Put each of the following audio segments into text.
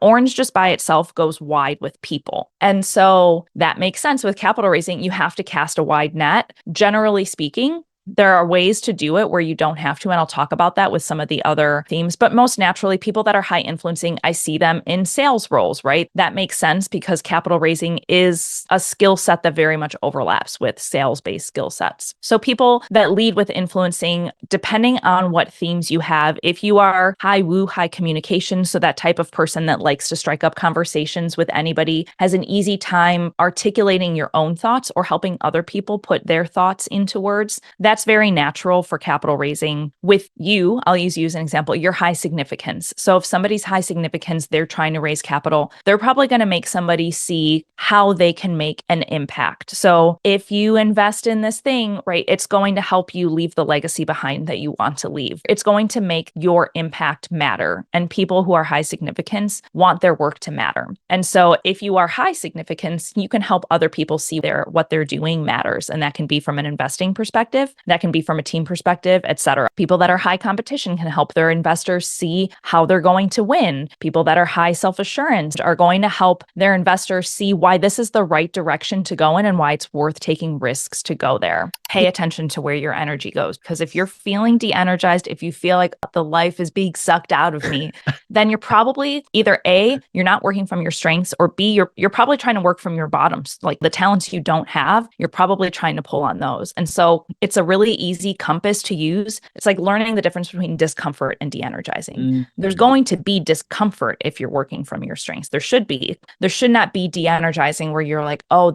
Orange just by itself goes wide with people. And so that makes sense with capital raising. You have to cast a wide net. Generally speaking, there are ways to do it where you don't have to, and I'll talk about that with some of the other themes. But most naturally, people that are high influencing, I see them in sales roles, right? That makes sense because capital raising is a skill set that very much overlaps with sales-based skill sets. So people that lead with influencing, depending on what themes you have, if you are high woo, high communication, so that type of person that likes to strike up conversations with anybody, has an easy time articulating your own thoughts or helping other people put their thoughts into words, that's very natural for capital raising. With you, I'll use you as an example, your high significance. So if somebody's high significance, they're trying to raise capital, they're probably going to make somebody see how they can make an impact. So if you invest in this thing, right, it's going to help you leave the legacy behind that you want to leave. It's going to make your impact matter. And people who are high significance want their work to matter. And so if you are high significance, you can help other people see what they're doing matters. And that can be from an investing perspective. That can be from a team perspective, et cetera. People that are high competition can help their investors see how they're going to win. People that are high self-assurance are going to help their investors see why this is the right direction to go in and why it's worth taking risks to go there. Pay attention to where your energy goes, because if you're feeling de-energized, if you feel like the life is being sucked out of me, then you're probably either A, you're not working from your strengths, or B, you're probably trying to work from your bottoms. Like the talents you don't have, you're probably trying to pull on those. And so it's a really easy compass to use. It's like learning the difference between discomfort and de-energizing. There's going to be discomfort if you're working from your strengths. There should be. There should not be de-energizing where you're like, oh,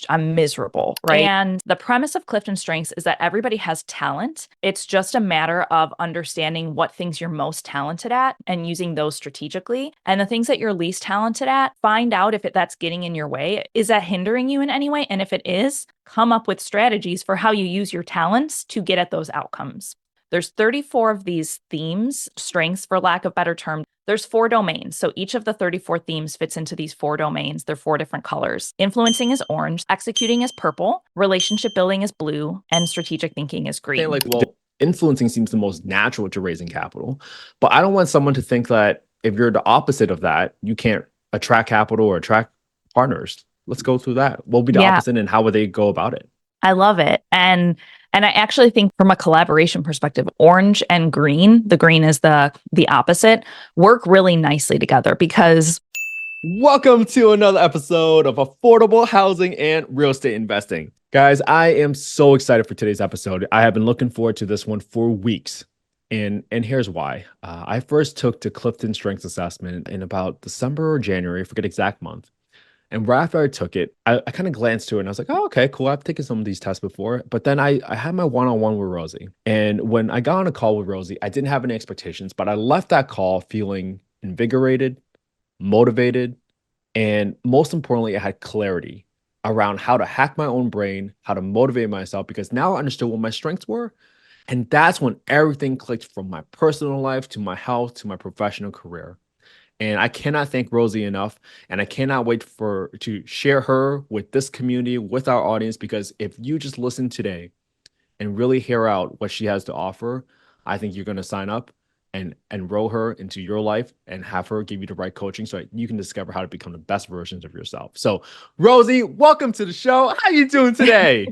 I'm miserable, right? And the premise of CliftonStrengths is that everybody has talent. It's just a matter of understanding what things you're most talented at and using those strategically. And the things that you're least talented at, find out if that's getting in your way. Is that hindering you in any way? And if it is, come up with strategies for how you use your talents to get at those outcomes. There's 34 of these themes, strengths for lack of better term. There's 4 domains. So each of the 34 themes fits into these 4 domains. They're 4 different colors. Influencing is orange, executing is purple, relationship building is blue, and strategic thinking is green. Influencing seems the most natural to raising capital, but I don't want someone to think that if you're the opposite of that, you can't attract capital or attract partners. Let's go through that. What would be the opposite and how would they go about it? I love it. And I actually think from a collaboration perspective, orange and green, the green is the opposite, work really nicely together because... Welcome to another episode of Affordable Housing and Real Estate Investing. Guys, I am so excited for today's episode. I have been looking forward to this one for weeks. And here's why. I first took the CliftonStrengths assessment in about December or January, I forget the exact month. And right after I took it, I kind of glanced through it and I was like, oh, okay, cool. I've taken some of these tests before. But then I had my one-on-one with Rosie. And when I got on a call with Rosie, I didn't have any expectations, but I left that call feeling invigorated, motivated, and most importantly, I had clarity around how to hack my own brain, how to motivate myself, because now I understood what my strengths were. And that's when everything clicked from my personal life to my health to my professional career. And I cannot thank Rosie enough. And I cannot wait to share her with this community, with our audience, because if you just listen today and really hear out what she has to offer, I think you're going to sign up and enroll her into your life and have her give you the right coaching so that you can discover how to become the best versions of yourself. So Rosie, welcome to the show. How are you doing today?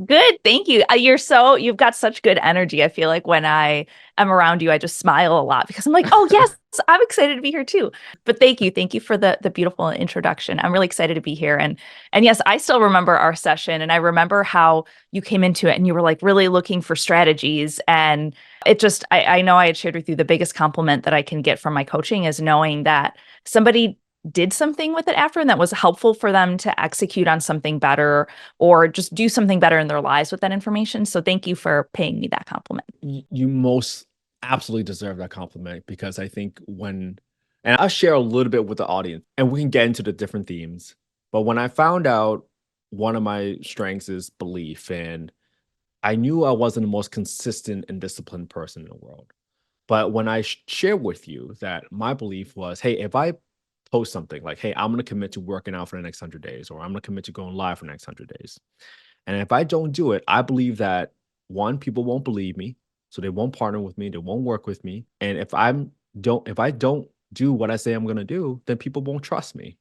Good. Thank you. You've got such good energy. I feel like when I am around you, I just smile a lot because I'm like, oh yes, I'm excited to be here too. But thank you. Thank you for the beautiful introduction. I'm really excited to be here. And yes, I still remember our session and I remember how you came into it and you were like really looking for strategies. And it just, I know I had shared with you the biggest compliment that I can get from my coaching is knowing that somebody did something with it after and that was helpful for them to execute on something better or just do something better in their lives with that information. So thank you for paying me that compliment. You most absolutely deserve that compliment because I think and I'll share a little bit with the audience and we can get into the different themes. But when I found out one of my strengths is belief, and I knew I wasn't the most consistent and disciplined person in the world. But when I shared with you that my belief was, hey, if I post something like, hey, I'm going to commit to working out for the next 100 days, or I'm going to commit to going live for the next 100 days. And if I don't do it, I believe that one, people won't believe me. So they won't partner with me. They won't work with me. And if I don't do what I say I'm going to do, then people won't trust me.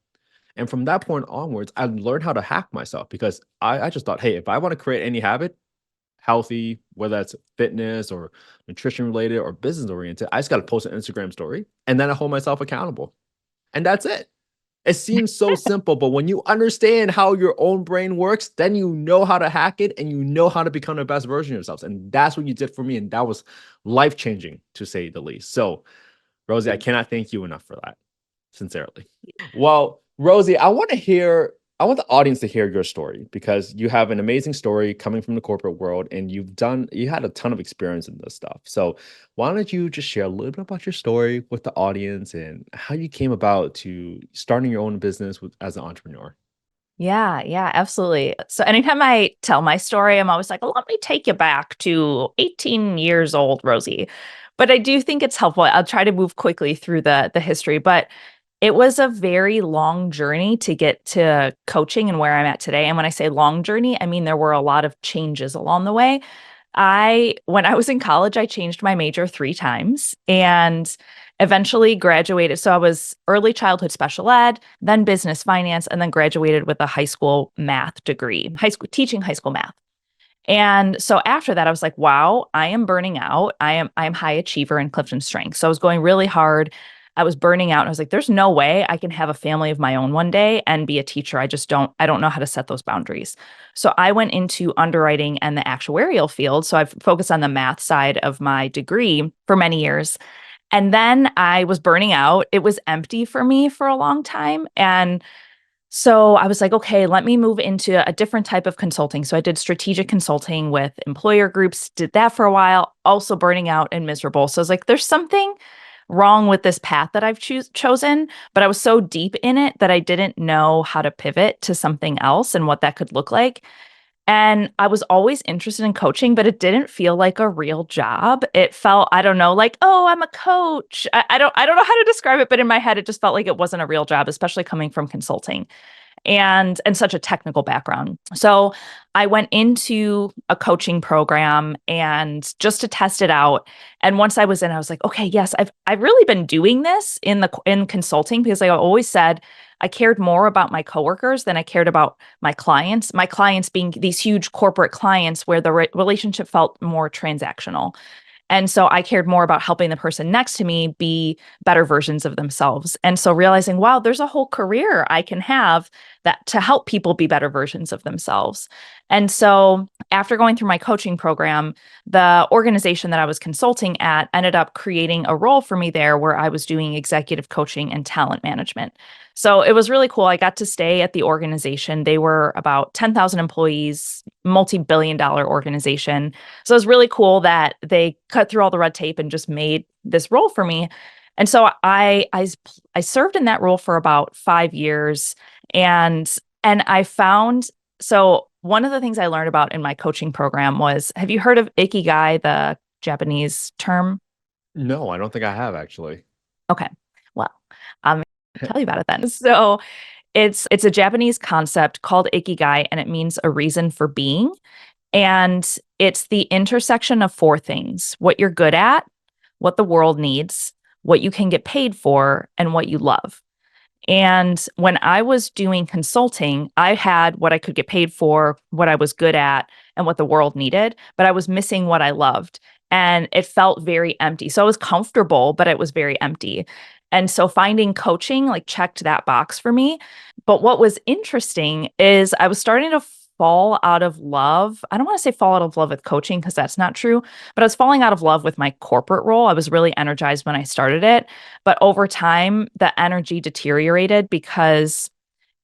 And from that point onwards, I learned how to hack myself because I just thought, hey, if I want to create any habit, healthy, whether that's fitness or nutrition related or business oriented, I just got to post an Instagram story and then I hold myself accountable. And that's it. It seems so simple, but when you understand how your own brain works, then you know how to hack it and you know how to become the best version of yourselves. And that's what you did for me. And that was life changing, to say the least. So, Rosie, I cannot thank you enough for that, sincerely. Well, Rosie, I want the audience to hear your story because you have an amazing story coming from the corporate world and you had a ton of experience in this stuff. So why don't you just share a little bit about your story with the audience and how you came about to starting your own business as an entrepreneur? Yeah, absolutely. So anytime I tell my story, I'm always like, let me take you back to 18 years old, Rosie. But I do think it's helpful. I'll try to move quickly through the history, but it was a very long journey to get to coaching and where I'm at today. And when I say long journey, I mean there were a lot of changes along the way. When I was in college, I changed my major 3 times and eventually graduated. So I was early childhood special ed, then business finance, and then graduated with a high school math degree, teaching high school math. And so after that, I was like, wow, I am burning out. I am high achiever in CliftonStrengths. So I was going really hard. I was burning out. And I was like, there's no way I can have a family of my own one day and be a teacher. I don't know how to set those boundaries. So I went into underwriting and the actuarial field. So I've focused on the math side of my degree for many years. And then I was burning out. It was empty for me for a long time. And so I was like, okay, let me move into a different type of consulting. So I did strategic consulting with employer groups, did that for a while, also burning out and miserable. So I was like, there's something wrong with this path that I've chosen, but I was so deep in it that I didn't know how to pivot to something else and what that could look like. And I was always interested in coaching, but it didn't feel like a real job. It felt, I don't know, like, oh, I'm a coach. I don't know how to describe it, but in my head, it just felt like it wasn't a real job, especially coming from consulting and such a technical background. So I went into a coaching program and just to test it out. And once I was in, I was like, okay, yes, I've really been doing this in consulting because like I always said I cared more about my coworkers than I cared about my clients. My clients being these huge corporate clients where the relationship felt more transactional. And so I cared more about helping the person next to me be better versions of themselves. And so realizing, wow, there's a whole career I can have that to help people be better versions of themselves. And so after going through my coaching program, the organization that I was consulting at ended up creating a role for me there where I was doing executive coaching and talent management. So it was really cool. I got to stay at the organization. They were about 10,000 employees, multi-billion dollar organization. So it was really cool that they cut through all the red tape and just made this role for me. And so I served in that role for about 5 years, and I found so one of the things I learned about in my coaching program was, have you heard of Ikigai, the Japanese term? No, I don't think I have actually. Okay, well, I'll tell you about it then. So it's a Japanese concept called Ikigai, and it means a reason for being. And it's the intersection of 4 things: what you're good at, what the world needs, what you can get paid for, and what you love. And when I was doing consulting, I had what I could get paid for, what I was good at, and what the world needed, but I was missing what I loved. And it felt very empty. So I was comfortable, but it was very empty. And so finding coaching like checked that box for me. But what was interesting is I was starting to fall out of love. I don't want to say fall out of love with coaching because that's not true, but I was falling out of love with my corporate role. I was really energized when I started it. But over time, the energy deteriorated because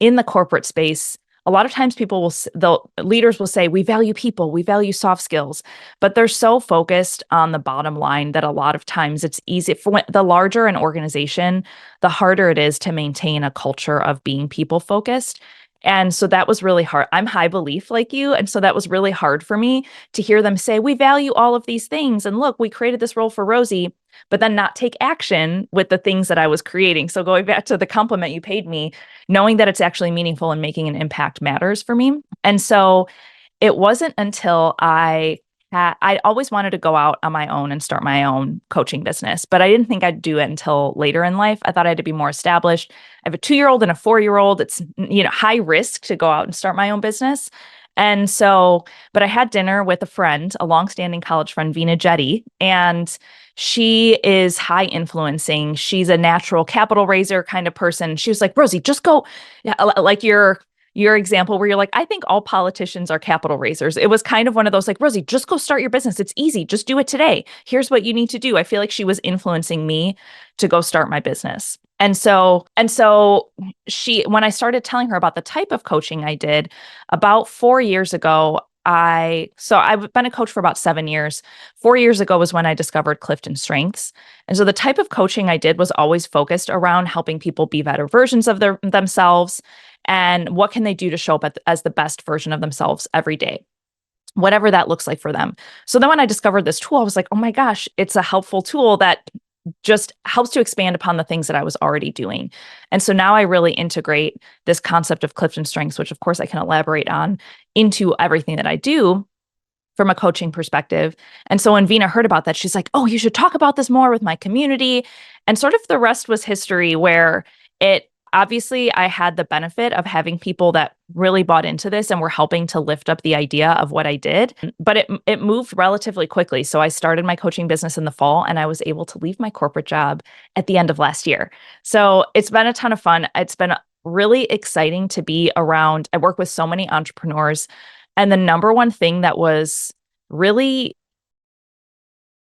in the corporate space, a lot of times the leaders will say, we value people, we value soft skills, but they're so focused on the bottom line that a lot of times it's easy for the larger an organization, the harder it is to maintain a culture of being people focused. And so that was really hard. I'm high belief like you. And so that was really hard for me to hear them say, we value all of these things. And look, we created this role for Rosie, but then not take action with the things that I was creating. So going back to the compliment you paid me, knowing that it's actually meaningful and making an impact matters for me. And so it wasn't until I I always wanted to go out on my own and start my own coaching business, but I didn't think I'd do it until later in life. I thought I had to be more established. I have a 2-year-old and a 4-year-old. It's, high risk to go out and start my own business. And so, but I had dinner with a friend, a longstanding college friend, Vina Jetty, and she is high influencing. She's a natural capital raiser kind of person. She was like, Rosie, just go, like your example where you're like, I think all politicians are capital raisers. It was kind of one of those like, Rosie, just go start your business. It's easy. Just do it today. Here's what you need to do. I feel like she was influencing me to go start my business. And so when I started telling her about the type of coaching I did about 4 years ago, I've been a coach for about 7 years. 4 years ago was when I discovered CliftonStrengths. And so the type of coaching I did was always focused around helping people be better versions of themselves and what can they do to show up as the best version of themselves every day, whatever that looks like for them. So then when I discovered this tool, I was like, oh my gosh, it's a helpful tool that just helps to expand upon the things that I was already doing. And so now I really integrate this concept of CliftonStrengths, which of course I can elaborate on, into everything that I do from a coaching perspective. And so when Vina heard about that, she's like, oh, you should talk about this more with my community. And sort of the rest was history, where it obviously I had the benefit of having people that really bought into this and were helping to lift up the idea of what I did. But it moved relatively quickly. So I started my coaching business in the fall and I was able to leave my corporate job at the end of last year. So it's been a ton of fun. It's been really exciting to be around. I work with so many entrepreneurs. And the number one thing that was really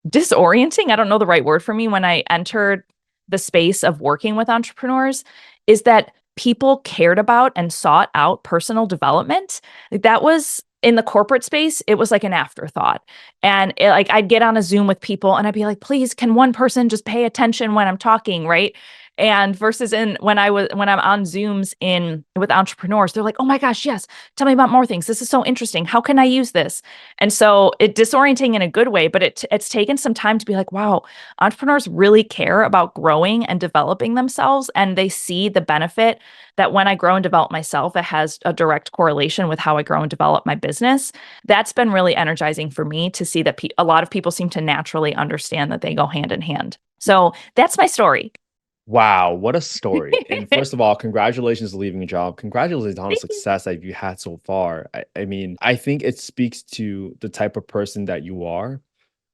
disorienting, I don't know the right word for me, when I entered the space of working with entrepreneurs is that people cared about and sought out personal development. Like that was in the corporate space, it was like an afterthought. And like I'd get on a Zoom with people and I'd be like, please, can one person just pay attention when I'm talking, right? And versus when I'm on Zooms in with entrepreneurs, they're like, oh my gosh, yes, tell me about more things. This is so interesting. How can I use this? And so it's disorienting in a good way, but it's taken some time to be like, wow, entrepreneurs really care about growing and developing themselves. And they see the benefit that when I grow and develop myself, it has a direct correlation with how I grow and develop my business. That's been really energizing for me to see that a lot of people seem to naturally understand that they go hand in hand. So that's my story. Wow, what a story. And first of all, congratulations on leaving a job. Congratulations on the Thank you. success that you had so far. I mean, I think it speaks to the type of person that you are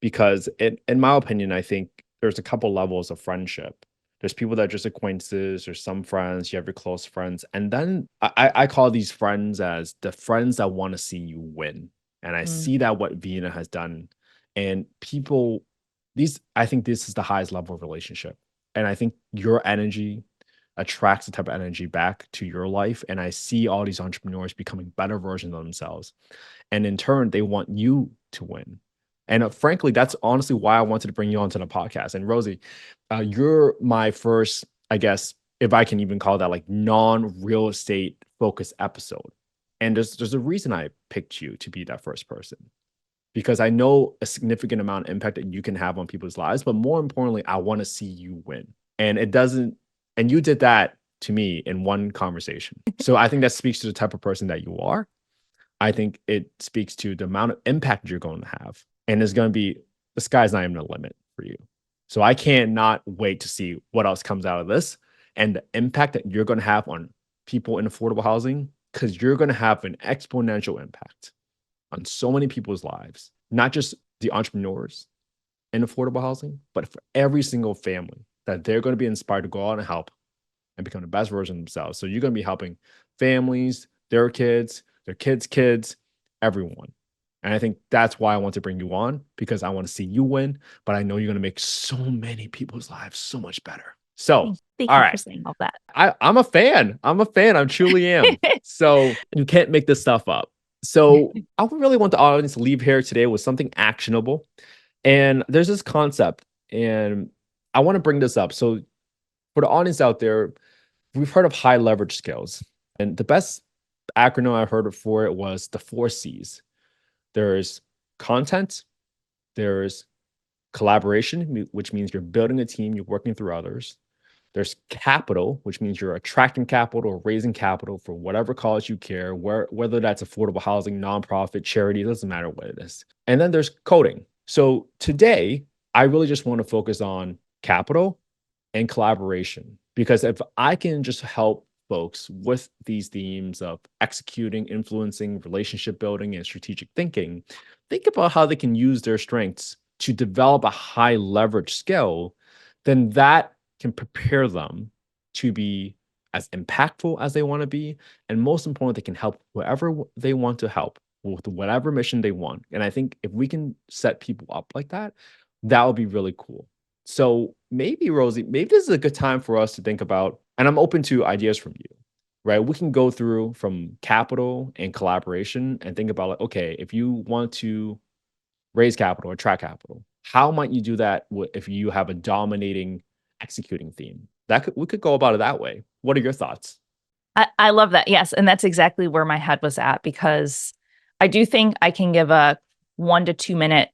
because in my opinion, I think there's a couple levels of friendship. There's people that are just acquaintances, there's some friends, you have your close friends. And then I call these friends as the friends that want to see you win. And I Mm, see that what Vina has done. And people, I think this is the highest level of relationship. And I think your energy attracts the type of energy back to your life. And I see all these entrepreneurs becoming better versions of themselves. And in turn, they want you to win. And frankly, that's honestly why I wanted to bring you onto the podcast. And Rosie, you're my first, I guess, if I can even call that like non-real estate focused episode. And there's a reason I picked you to be that first person because I know a significant amount of impact that you can have on people's lives. But more importantly, I want to see you win. And it doesn't, and you did that to me in one conversation. So I think that speaks to the type of person that you are. I think it speaks to the amount of impact you're going to have. And it's going to be, the sky's not even a limit for you. So I can't not wait to see what else comes out of this and the impact that you're going to have on people in affordable housing, because you're going to have an exponential impact on so many people's lives, not just the entrepreneurs in affordable housing, but for every single family that they're going to be inspired to go out and help and become the best version of themselves. So you're going to be helping families, their kids, everyone. And I think that's why I want to bring you on, because I want to see you win, but I know you're going to make so many people's lives so much better. So, thank all you for right. saying all that. I'm a fan. I'm a fan. I truly am. So you can't make this stuff up. So I would really want the audience to leave here today with something actionable. And there's this concept, and I want to bring this up. So for the audience out there, we've heard of high leverage skills. And the best acronym I heard for it was the 4 C's. There's content, there's collaboration, which means you're building a team, you're working through others. There's capital, which means you're attracting capital or raising capital for whatever cause you care, whether that's affordable housing, nonprofit, charity, it doesn't matter what it is. And then there's coding. So today, I really just want to focus on capital and collaboration, because if I can just help folks with these themes of executing, influencing, relationship building, and strategic thinking, think about how they can use their strengths to develop a high leverage skill, then that can prepare them to be as impactful as they want to be. And most importantly, they can help whoever they want to help with whatever mission they want. And I think if we can set people up like that, that would be really cool. So maybe, Rosie, maybe this is a good time for us to think about, and I'm open to ideas from you, right? We can go through from capital and collaboration and think about, like, okay, if you want to raise capital, attract capital, how might you do that if you have a dominating executing theme? We could go about it that way. What are your thoughts? I love that. Yes. And that's exactly where my head was at, because I do think I can give a 1 to 2 minute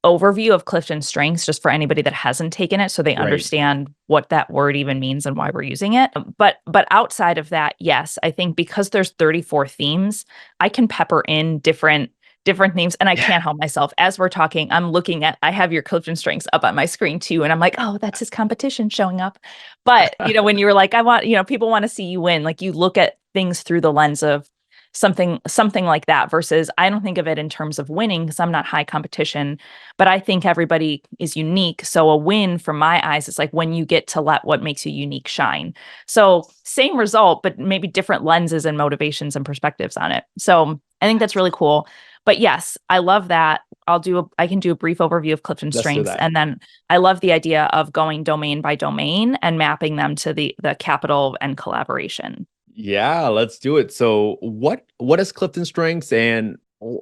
overview of CliftonStrengths just for anybody that hasn't taken it, so they Right. understand what that word even means and why we're using it. But outside of that, yes, I think because there's 34 themes, I can pepper in different themes, and I can't help myself. As we're talking, I have your CliftonStrengths up on my screen too, and I'm like, oh, that's his competition showing up. But when you were like, I want, people want to see you win, like you look at things through the lens of something like that, versus I don't think of it in terms of winning because I'm not high competition, but I think everybody is unique. So a win from my eyes is like when you get to let what makes you unique shine. So same result, but maybe different lenses and motivations and perspectives on it. So I think that's really cool. But yes, I love that. I can do a brief overview of CliftonStrengths, and then I love the idea of going domain by domain and mapping them to the capital and collaboration. Yeah, let's do it. So what is CliftonStrengths, and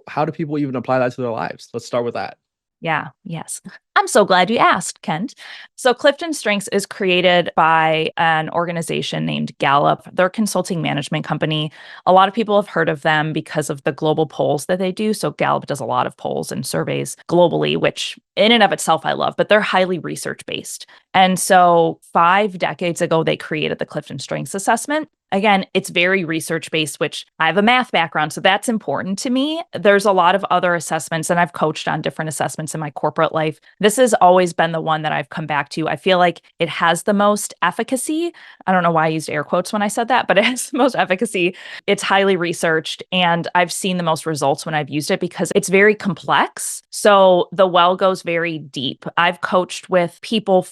how do people even apply that to their lives? Let's start with that. Yeah, yes. I'm so glad you asked, Kent. So CliftonStrengths is created by an organization named Gallup. They're a consulting management company. A lot of people have heard of them because of the global polls that they do. So Gallup does a lot of polls and surveys globally, which in and of itself I love, but they're highly research-based. And so 5 decades ago, they created the CliftonStrengths assessment. Again, it's very research-based, which I have a math background, so that's important to me. There's a lot of other assessments, and I've coached on different assessments in my corporate life. This has always been the one that I've come back to. I feel like it has the most efficacy. I don't know why I used air quotes when I said that, but it has the most efficacy. It's highly researched, and I've seen the most results when I've used it because it's very complex. So the well goes very deep. I've coached with people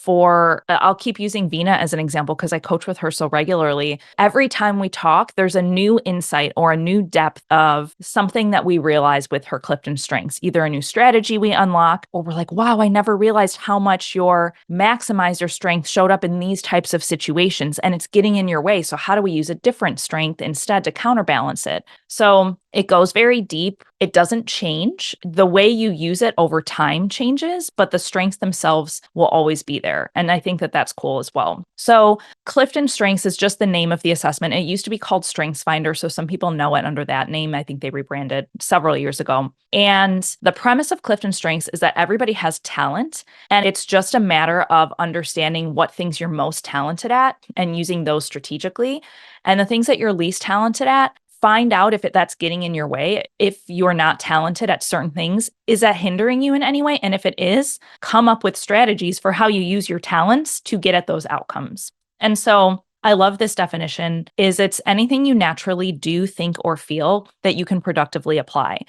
I'll keep using Vina as an example because I coach with her so regularly. Every time we talk, there's a new insight or a new depth of something that we realize with her CliftonStrengths, either a new strategy we unlock, or we're like, wow, I never realized how much your maximizer strength showed up in these types of situations and it's getting in your way. So how do we use a different strength instead to counterbalance it? So it goes very deep. It doesn't change. The way you use it over time changes, but the strengths themselves will always be there. And I think that that's cool as well. So CliftonStrengths is just the name of the assessment. It used to be called StrengthsFinder, so some people know it under that name. I think they rebranded several years ago. And the premise of CliftonStrengths is that everybody has talent, and it's just a matter of understanding what things you're most talented at and using those strategically. And the things that you're least talented at, find out if that's getting in your way. If you're not talented at certain things, is that hindering you in any way? And if it is, come up with strategies for how you use your talents to get at those outcomes. And so I love this definition, it's anything you naturally do, think, or feel that you can productively apply.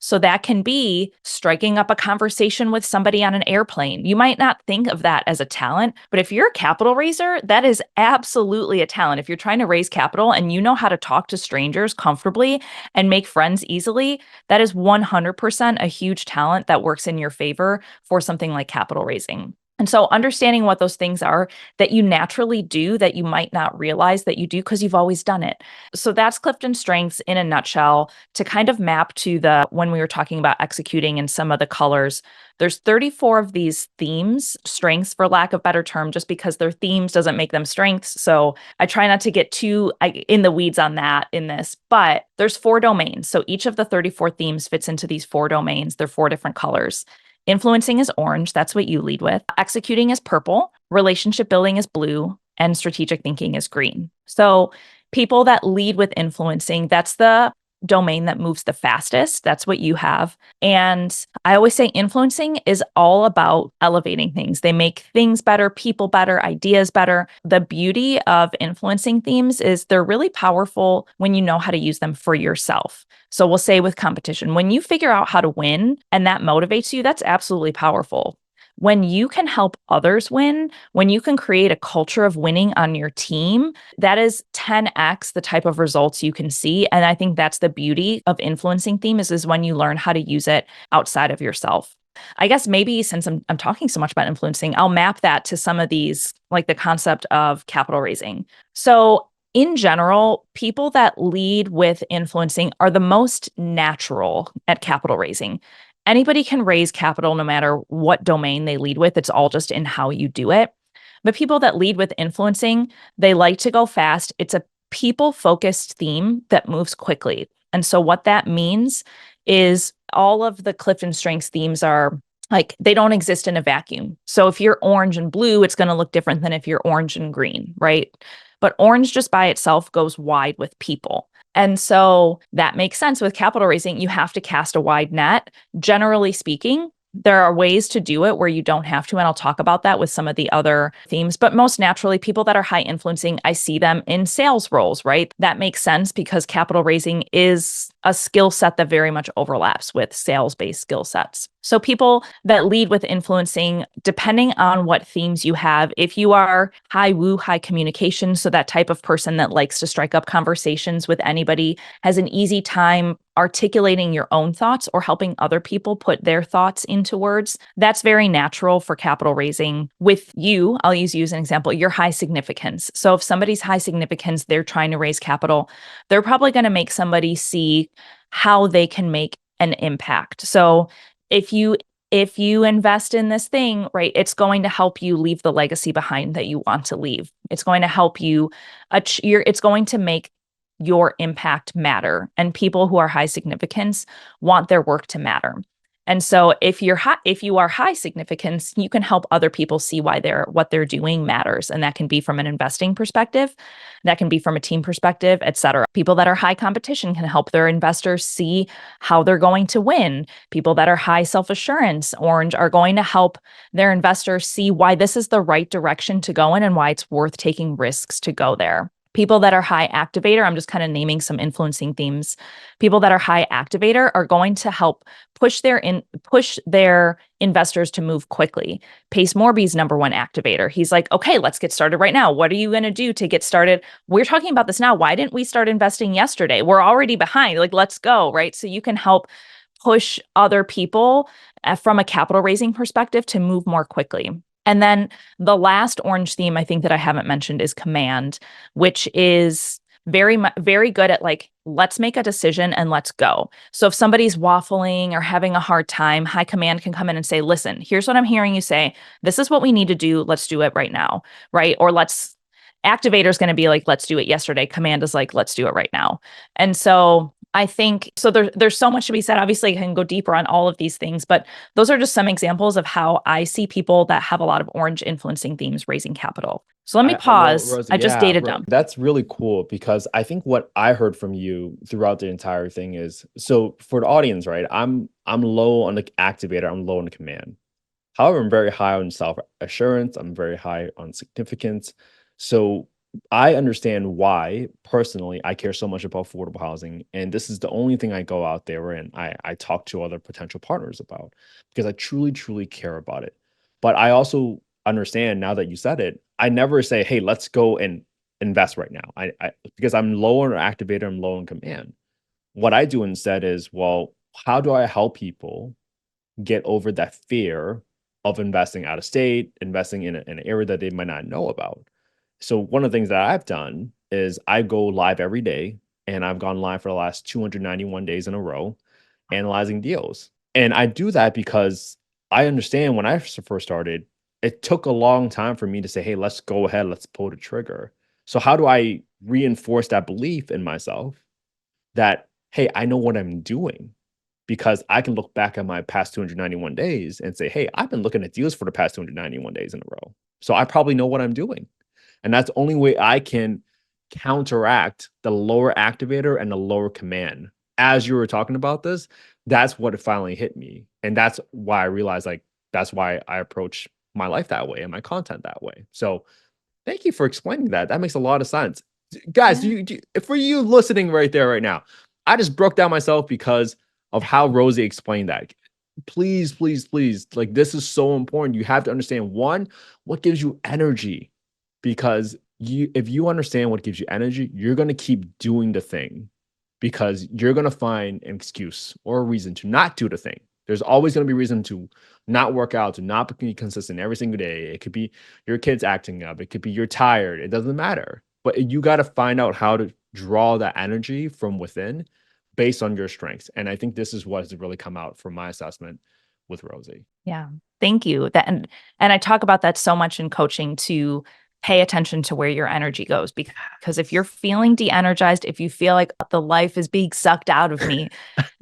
So that can be striking up a conversation with somebody on an airplane. You might not think of that as a talent, but if you're a capital raiser, that is absolutely a talent. If you're trying to raise capital and you know how to talk to strangers comfortably and make friends easily, that is 100% a huge talent that works in your favor for something like capital raising. And so understanding what those things are that you naturally do that you might not realize that you do because you've always done it. So that's CliftonStrengths in a nutshell to kind of map to when we were talking about executing and some of the colors. There's 34 of these themes, strengths for lack of better term, just because they're themes doesn't make them strengths. So I try not to get too in the weeds on that in this, but there's 4 domains. So each of the 34 themes fits into these 4 domains. They're 4 different colors. Influencing is orange. That's what you lead with. Executing is purple. Relationship building is blue. and strategic thinking is green. So people that lead with influencing, that's the domain that moves the fastest. That's what you have. And I always say influencing is all about elevating things. They make things better, people better, ideas better. The beauty of influencing themes is they're really powerful when you know how to use them for yourself. So we'll say with competition, when you figure out how to win and that motivates you, that's absolutely powerful. When you can help others win, when you can create a culture of winning on your team, that is 10x the type of results you can see. And I think that's the beauty of influencing themes is when you learn how to use it outside of yourself. I guess maybe since I'm talking so much about influencing, I'll map that to some of these, like the concept of capital raising. So in general, people that lead with influencing are the most natural at capital raising. Anybody can raise capital no matter what domain they lead with. It's all just in how you do it. But people that lead with influencing, they like to go fast. It's a people focused theme that moves quickly. And so what that means is all of the CliftonStrengths themes are like they don't exist in a vacuum. So if you're orange and blue, it's going to look different than if you're orange and green, right? But orange just by itself goes wide with people. And so that makes sense with capital raising. You have to cast a wide net. Generally speaking, there are ways to do it where you don't have to. And I'll talk about that with some of the other themes. But most naturally, people that are high influencing, I see them in sales roles, right? That makes sense because capital raising is a skill set that very much overlaps with sales-based skill sets. So people that lead with influencing, depending on what themes you have, if you are high woo, high communication, so that type of person that likes to strike up conversations with anybody, has an easy time articulating your own thoughts or helping other people put their thoughts into words, that's very natural for capital raising. With you, I'll use you as an example, your high significance. So if somebody's high significance, they're trying to raise capital, they're probably going to make somebody see how they can make an impact. So if you invest in this thing, right, it's going to help you leave the legacy behind that you want to leave. It's going to help you it's going to make your impact matter. And people who are high significance want their work to matter. And so if you are high significance, you can help other people see why what they're doing matters. And that can be from an investing perspective, that can be from a team perspective, et cetera. People that are high competition can help their investors see how they're going to win. People that are high self-assurance, orange, are going to help their investors see why this is the right direction to go in and why it's worth taking risks to go there. People that are high activator, I'm just kind of naming some influencing themes. People that are high activator are going to help push their investors to move quickly. Pace Morby's number one activator. He's like, okay, let's get started right now. What are you going to do to get started? We're talking about this now. Why didn't we start investing yesterday? We're already behind. Like, let's go, right? So you can help push other people from a capital raising perspective to move more quickly. And then the last orange theme I think that I haven't mentioned is command, which is very good at like, let's make a decision and let's go. So if somebody's waffling or having a hard time, high command can come in and say, listen, here's what I'm hearing you say. This is what we need to do. Let's do it right now, right? Or activator is going to be like, let's do it yesterday. Command is like, let's do it right now. And so I think, so there's so much to be said. Obviously, I can go deeper on all of these things, but those are just some examples of how I see people that have a lot of orange influencing themes raising capital. So let me pause. Rosie, I just yeah, data dumped. that's really cool because I think what I heard from you throughout the entire thing is, so for the audience, right? I'm low on the activator, I'm low on the command. However, I'm very high on self-assurance, I'm very high on significance. So I understand why personally I care so much about affordable housing. And this is the only thing I go out there and I talk to other potential partners about because I truly, truly care about it. But I also understand now that you said it, I never say, hey, let's go and invest right now. I because I'm low on activator, I'm low on command. What I do instead is, well, how do I help people get over that fear of investing out of state, investing in an area that they might not know about? So one of the things that I've done is I go live every day, and I've gone live for the last 291 days in a row, analyzing deals. And I do that because I understand when I first started, it took a long time for me to say, hey, let's go ahead, let's pull the trigger. So how do I reinforce that belief in myself that, hey, I know what I'm doing? Because I can look back at my past 291 days and say, hey, I've been looking at deals for the past 291 days in a row. So I probably know what I'm doing. And that's the only way I can counteract the lower activator and the lower command. As you were talking about this, that's what it finally hit me. And that's why I realized, like, that's why I approach my life that way and my content that way. So thank you for explaining that. That makes a lot of sense. Guys, Yeah. for you listening right there, right now, I just broke down myself because of how Rosie explained that. Please, please, please, like, this is so important. You have to understand, one, what gives you energy, because if you understand what gives you energy, you're going to keep doing the thing, because you're going to find an excuse or a reason to not do the thing. There's always going to be a reason to not work out, to not be consistent every single day. It could be your kids acting up. It could be you're tired. It doesn't matter. But you got to find out how to draw that energy from within based on your strengths. And I think this is what has really come out from my assessment with Rosie. Yeah. Thank you. And I talk about that so much in coaching, to pay attention to where your energy goes, because if you're feeling de-energized, if you feel like the life is being sucked out of me,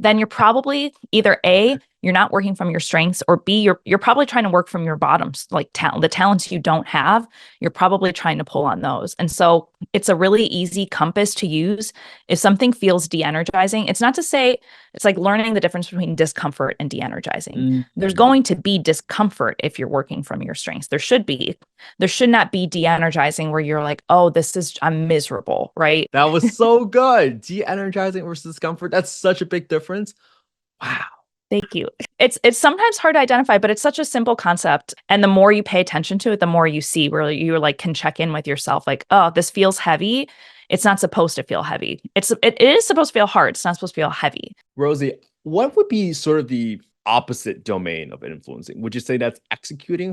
then you're probably either A, you're not working from your strengths, or B, you're probably trying to work from your bottoms, like the talents you don't have, you're probably trying to pull on those. And so it's a really easy compass to use. If something feels de-energizing, it's not to say, it's like learning the difference between discomfort and de-energizing. There's going to be discomfort if you're working from your strengths. There should not be de-energizing where you're like, oh, I'm miserable, right? That was so good. De-energizing versus discomfort. That's such a big difference. Wow. Thank you. It's sometimes hard to identify, but it's such a simple concept. And the more you pay attention to it, the more you see where you like can check in with yourself, like, oh, this feels heavy. It's not supposed to feel heavy. It is supposed to feel hard. It's not supposed to feel heavy. Rosie, what would be sort of the opposite domain of influencing? Would you say that's executing?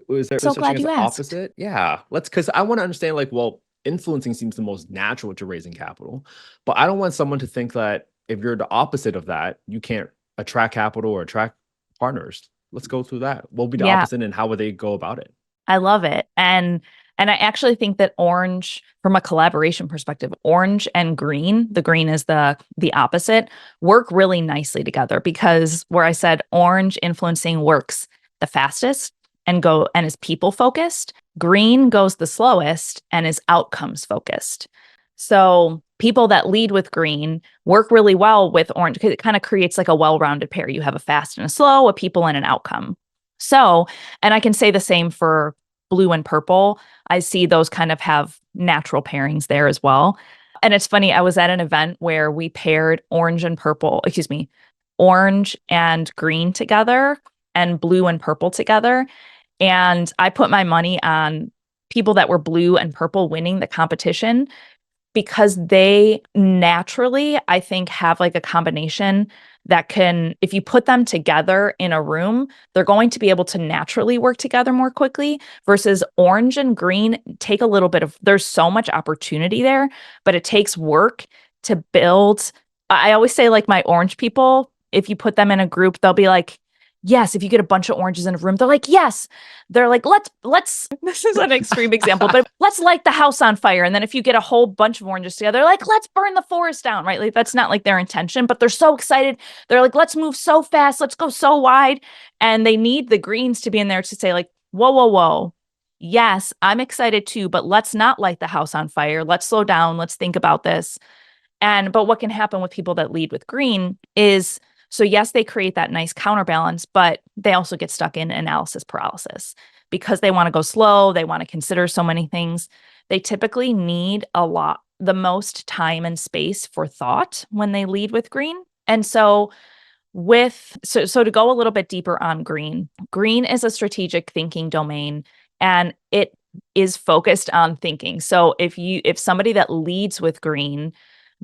Is there So such thing glad as you the asked. opposite? Yeah, because I want to understand, like, well, influencing seems the most natural to raising capital, but I don't want someone to think that if you're the opposite of that, you can't attract capital or attract partners. Let's go through that. What would be the Yeah, opposite, and how would they go about it? I love it. And I actually think that orange, from a collaboration perspective, orange and green, the green is the opposite, work really nicely together, because where I said orange influencing works the fastest and is people focused, green goes the slowest and is outcomes focused. So people that lead with green work really well with orange, because it kind of creates like a well-rounded pair. You have a fast and a slow, a people and an outcome. So, and I can say the same for blue and purple. I see those kind of have natural pairings there as well. And it's funny, I was at an event where we paired orange and green together and blue and purple together. And I put my money on people that were blue and purple winning the competition, because they naturally, I think, have like a combination that can, if you put them together in a room, they're going to be able to naturally work together more quickly, versus orange and green take a little bit of, there's so much opportunity there, but it takes work to build. I always say, like, my orange people, if you put them in a group, they'll be like, yes, if you get a bunch of oranges in a room, they're like, yes. They're like, let's, this is an extreme example, but let's light the house on fire. And then if you get a whole bunch of oranges together, like, let's burn the forest down, right? Like, that's not like their intention, but they're so excited. They're like, let's move so fast. Let's go so wide. And they need the greens to be in there to say, like, whoa, whoa, whoa. Yes, I'm excited too, but let's not light the house on fire. Let's slow down. Let's think about this. But what can happen with people that lead with green is, so yes, they create that nice counterbalance, but they also get stuck in analysis paralysis, because they want to go slow. They want to consider so many things. They typically need the most time and space for thought when they lead with green. And so so to go a little bit deeper on green, green is a strategic thinking domain, and it is focused on thinking. So if somebody that leads with green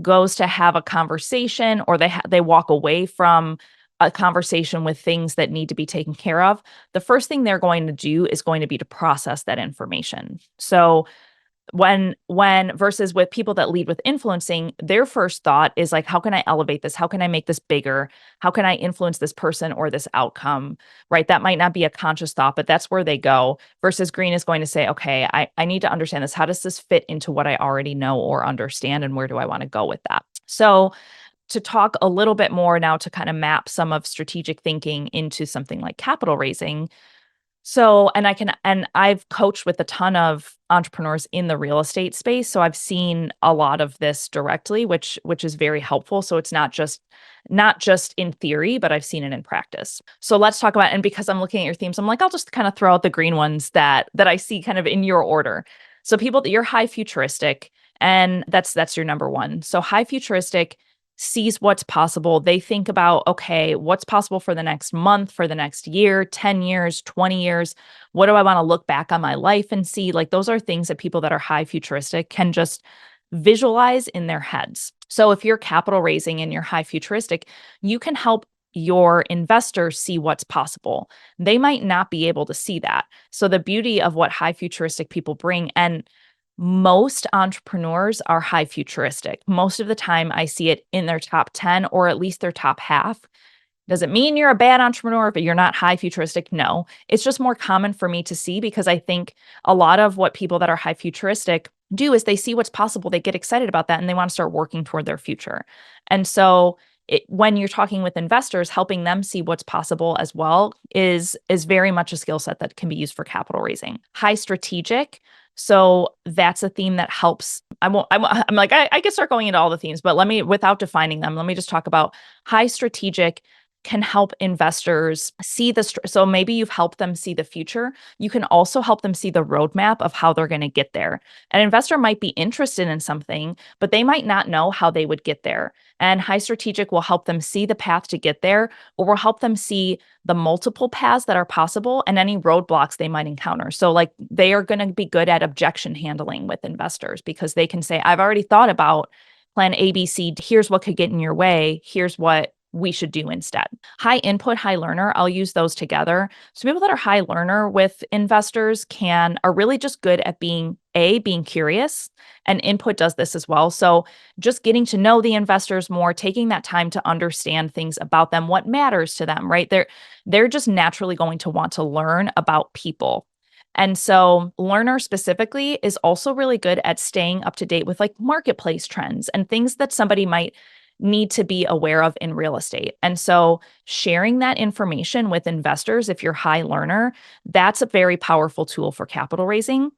goes to have a conversation, or they walk away from a conversation with things that need to be taken care of, the first thing they're going to do is going to be to process that information. So when versus with people that lead with influencing, their first thought is like, how can I elevate this? How can I make this bigger? How can I influence this person or this outcome? Right? That might not be a conscious thought, but that's where they go. Versus green is going to say, okay, I need to understand this. How does this fit into what I already know or understand? And where do I want to go with that? So to talk a little bit more now, to kind of map some of strategic thinking into something like capital raising, So, and I've coached with a ton of entrepreneurs in the real estate space. So I've seen a lot of this directly, which is very helpful. So it's not just in theory, but I've seen it in practice. So let's talk about, and because I'm looking at your themes, I'm like, I'll just kind of throw out the green ones that I see kind of in your order. So people that you're high futuristic, and that's your number one. So high futuristic sees what's possible. They think about, okay, what's possible for the next month, for the next year, 10 years, 20 years? What do I want to look back on my life and see? Like those are things that people that are high futuristic can just visualize in their heads. So if you're capital raising and you're high futuristic, you can help your investors see what's possible. They might not be able to see that. So the beauty of what high futuristic people bring, and most entrepreneurs are high futuristic. Most of the time, I see it in their top 10 or at least their top half. Does it mean you're a bad entrepreneur but you're not high futuristic? No. It's just more common for me to see because I think a lot of what people that are high futuristic do is they see what's possible, they get excited about that, and they want to start working toward their future. And so when you're talking with investors, helping them see what's possible as well is very much a skill set that can be used for capital raising. High strategic. So that's a theme that helps. I'm like, I could start going into all the themes, but without defining them, let me just talk about high strategic can help investors see so maybe you've helped them see the future. You can also help them see the roadmap of how they're going to get there. An investor might be interested in something, but they might not know how they would get there. And high strategic will help them see the path to get there, or will help them see the multiple paths that are possible and any roadblocks they might encounter. So like they are going to be good at objection handling with investors because they can say, I've already thought about plan ABC. Here's what could get in your way. Here's what we should do instead. High input, high learner, I'll use those together. So people that are high learner with investors are really just good at being curious, and input does this as well. So just getting to know the investors more, taking that time to understand things about them, what matters to them, right? They're just naturally going to want to learn about people. And so learner specifically is also really good at staying up to date with like marketplace trends and things that somebody might need to be aware of in real estate. And so sharing that information with investors, if you're high learner, that's a very powerful tool for capital raising.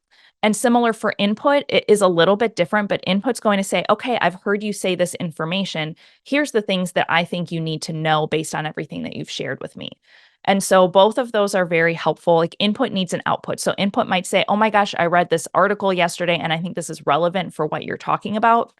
And similar for input, it is a little bit different, but input's going to say, okay, I've heard you say this information. Here's the things that I think you need to know based on everything that you've shared with me. And so both of those are very helpful. Like input needs an output. So input might say, oh my gosh, I read this article yesterday and I think this is relevant for what you're talking about.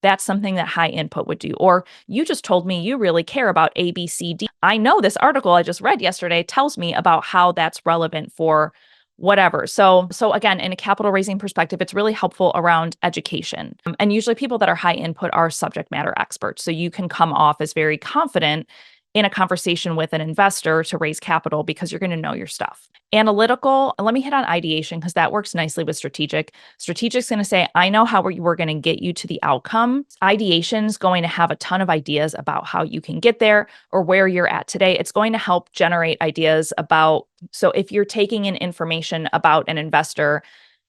That's something that high input would do. Or you just told me you really care about A, B, C, D. I know this article I just read yesterday tells me about how that's relevant for whatever. So again, in a capital raising perspective, it's really helpful around education. And usually people that are high input are subject matter experts. So you can come off as very confident in a conversation with an investor to raise capital because you're going to know your stuff. Analytical, let me hit on ideation because that works nicely with strategic. Strategic's going to say, I know how we're going to get you to the outcome. Ideation's going to have a ton of ideas about how you can get there or where you're at today. It's going to help generate ideas about, so if you're taking in information about an investor,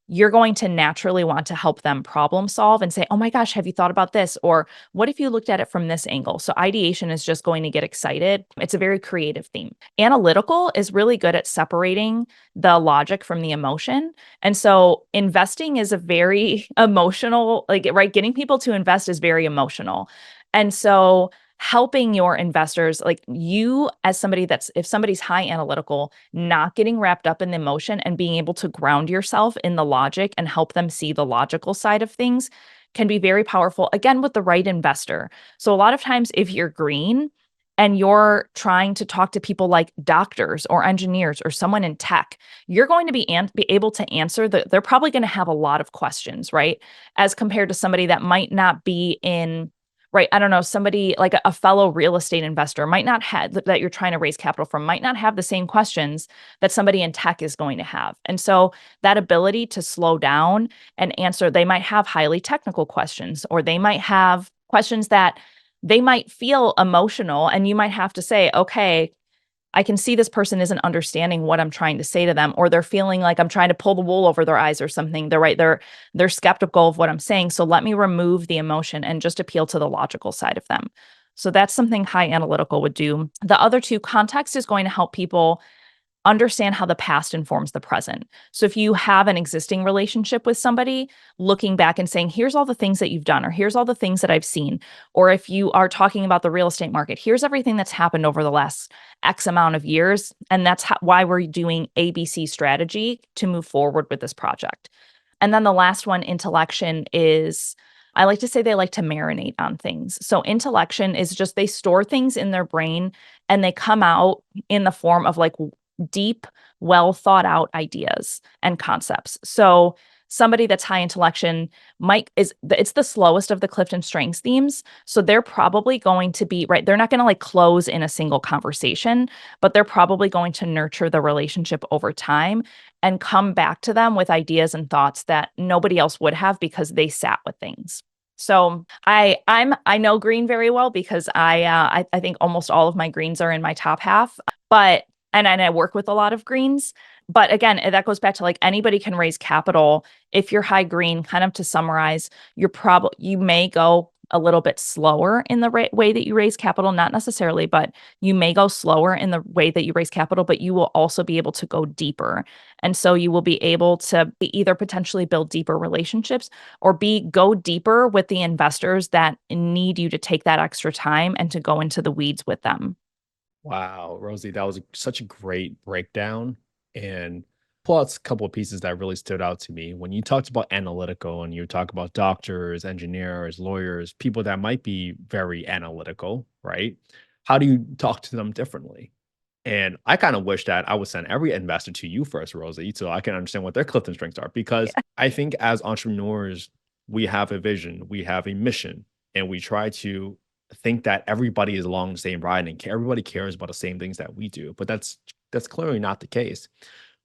you're going to naturally want to help them problem solve and say, oh my gosh, have you thought about this? Or what if you looked at it from this angle? So ideation is just going to get excited. It's a very creative theme. Analytical is really good at separating the logic from the emotion. And so investing is a very emotional, like, right? Getting people to invest is very emotional. And so helping your investors, like you as somebody if somebody's high analytical, not getting wrapped up in the emotion and being able to ground yourself in the logic and help them see the logical side of things can be very powerful, again, with the right investor. So a lot of times if you're green and you're trying to talk to people like doctors or engineers or someone in tech, you're going to be able to answer they're probably going to have a lot of questions, right? As compared to somebody that might not be in, right, I don't know, somebody like a fellow real estate investor might not have, that you're trying to raise capital from, might not have the same questions that somebody in tech is going to have. And so that ability to slow down and answer, they might have highly technical questions, or they might have questions that they might feel emotional, and you might have to say, okay, I can see this person isn't understanding what I'm trying to say to them, or they're feeling like I'm trying to pull the wool over their eyes or something. They're skeptical of what I'm saying. So let me remove the emotion and just appeal to the logical side of them. So that's something high analytical would do. The other two, context is going to help people understand how the past informs the present. So if you have an existing relationship with somebody, looking back and saying, here's all the things that you've done, or here's all the things that I've seen. Or if you are talking about the real estate market, here's everything that's happened over the last X amount of years. And that's why we're doing ABC strategy to move forward with this project. And then the last one, Intellection, is I like to say they like to marinate on things. So Intellection is just they store things in their brain and they come out in the form of like deep, well thought out ideas and concepts. So somebody that's high intellection it's the slowest of the CliftonStrengths themes. So they're probably going to be right. They're not going to like close in a single conversation, but they're probably going to nurture the relationship over time and come back to them with ideas and thoughts that nobody else would have because they sat with things. So I know green very well because I think almost all of my greens are in my top half, but and I work with a lot of greens. But again, that goes back to like anybody can raise capital. If you're high green, kind of to summarize, you may go a little bit slower in the way that you raise capital, not necessarily, but you may go slower in the way that you raise capital, but you will also be able to go deeper. And so you will be able to either potentially build deeper relationships or go deeper with the investors that need you to take that extra time and to go into the weeds with them. Wow, Rosie, that was such a great breakdown. And plus, a couple of pieces that really stood out to me when you talked about analytical and you talk about doctors, engineers, lawyers, people that might be very analytical, right? How do you talk to them differently? And I kind of wish that I would send every investor to you first, Rosie, so I can understand what their Clifton strengths are. Because I think as entrepreneurs, we have a vision, we have a mission, and we try to think that everybody is along the same ride and everybody cares about the same things that we do. But that's clearly not the case.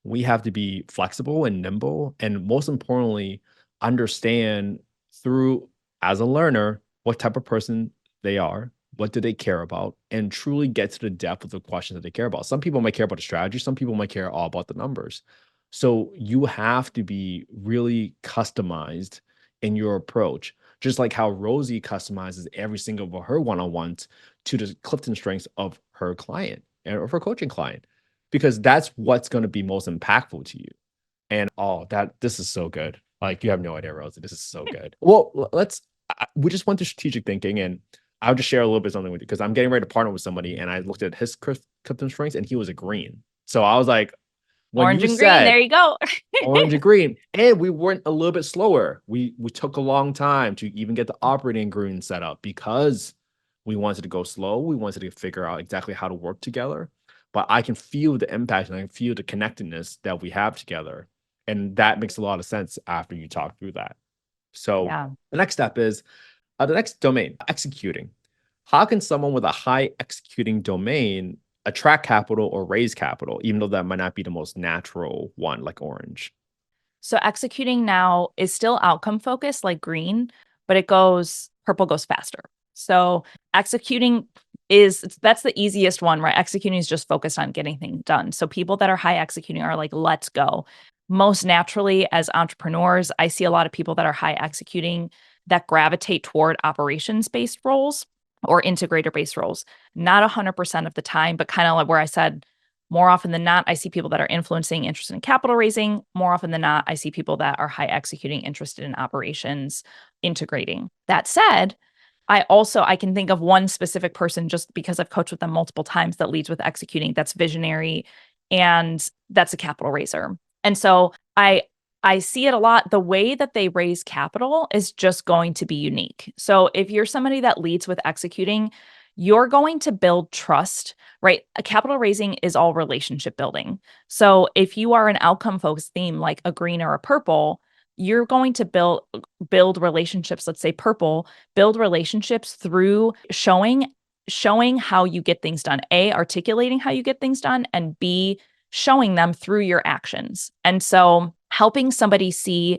We have to be flexible and nimble, and most importantly, understand through as a learner what type of person they are, what do they care about, and truly get to the depth of the questions that they care about. Some people might care about the strategy, some people might care all about the numbers. So you have to be really customized in your approach, just like how Rosie customizes every single of her one-on-ones to the Clifton strengths of her client and of her coaching client, because that's what's going to be most impactful to you. And this is so good. Like you have no idea, Rosie. This is so good. Well, we just went to strategic thinking, and I'll just share a little bit something with you because I'm getting ready to partner with somebody, and I looked at his Clifton strengths, and he was a green. So I was like, when Orange you and green, said there you go. orange and green, and we went a little bit slower. We took a long time to even get the operating green set up because we wanted to go slow. We wanted to figure out exactly how to work together. But I can feel the impact and I can feel the connectedness that we have together. And that makes a lot of sense after you talk through that. So Yeah. the next step is the next domain, executing. How can someone with a high executing domain attract capital or raise capital, even though that might not be the most natural one, like orange? So executing now is still outcome focused like green, but purple goes faster. So executing that's the easiest one, right? Executing is just focused on getting things done. So people that are high executing are like, let's go. Most naturally, as entrepreneurs, I see a lot of people that are high executing that gravitate toward operations based roles or integrator based roles. Not 100% of the time, but kind of like where I said, more often than not, I see people that are influencing, interested in capital raising. More often than not, I see people that are high executing, interested in operations, integrating. That said, I can think of one specific person just because I've coached with them multiple times that leads with executing, that's visionary, and that's a capital raiser. And so I see it a lot. The way that they raise capital is just going to be unique. So if you're somebody that leads with executing, you're going to build trust, right? A capital raising is all relationship building. So if you are an outcome focused theme like a green or a purple, you're going to build relationships, let's say purple, build relationships through showing how you get things done. A, articulating how you get things done, and B, showing them through your actions. And so helping somebody see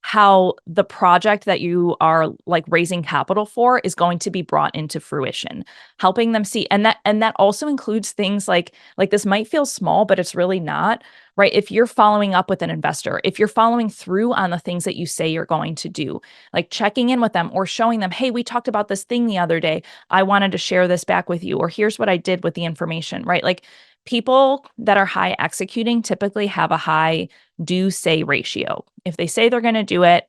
how the project that you are like raising capital for is going to be brought into fruition, helping them see. And that also includes things like this might feel small, but it's really not, right? If you're following up with an investor, if you're following through on the things that you say you're going to do, like checking in with them or showing them, hey, we talked about this thing the other day, I wanted to share this back with you, or here's what I did with the information, right? Like People that are high executing typically have a high do-say ratio. If they say they're going to do it,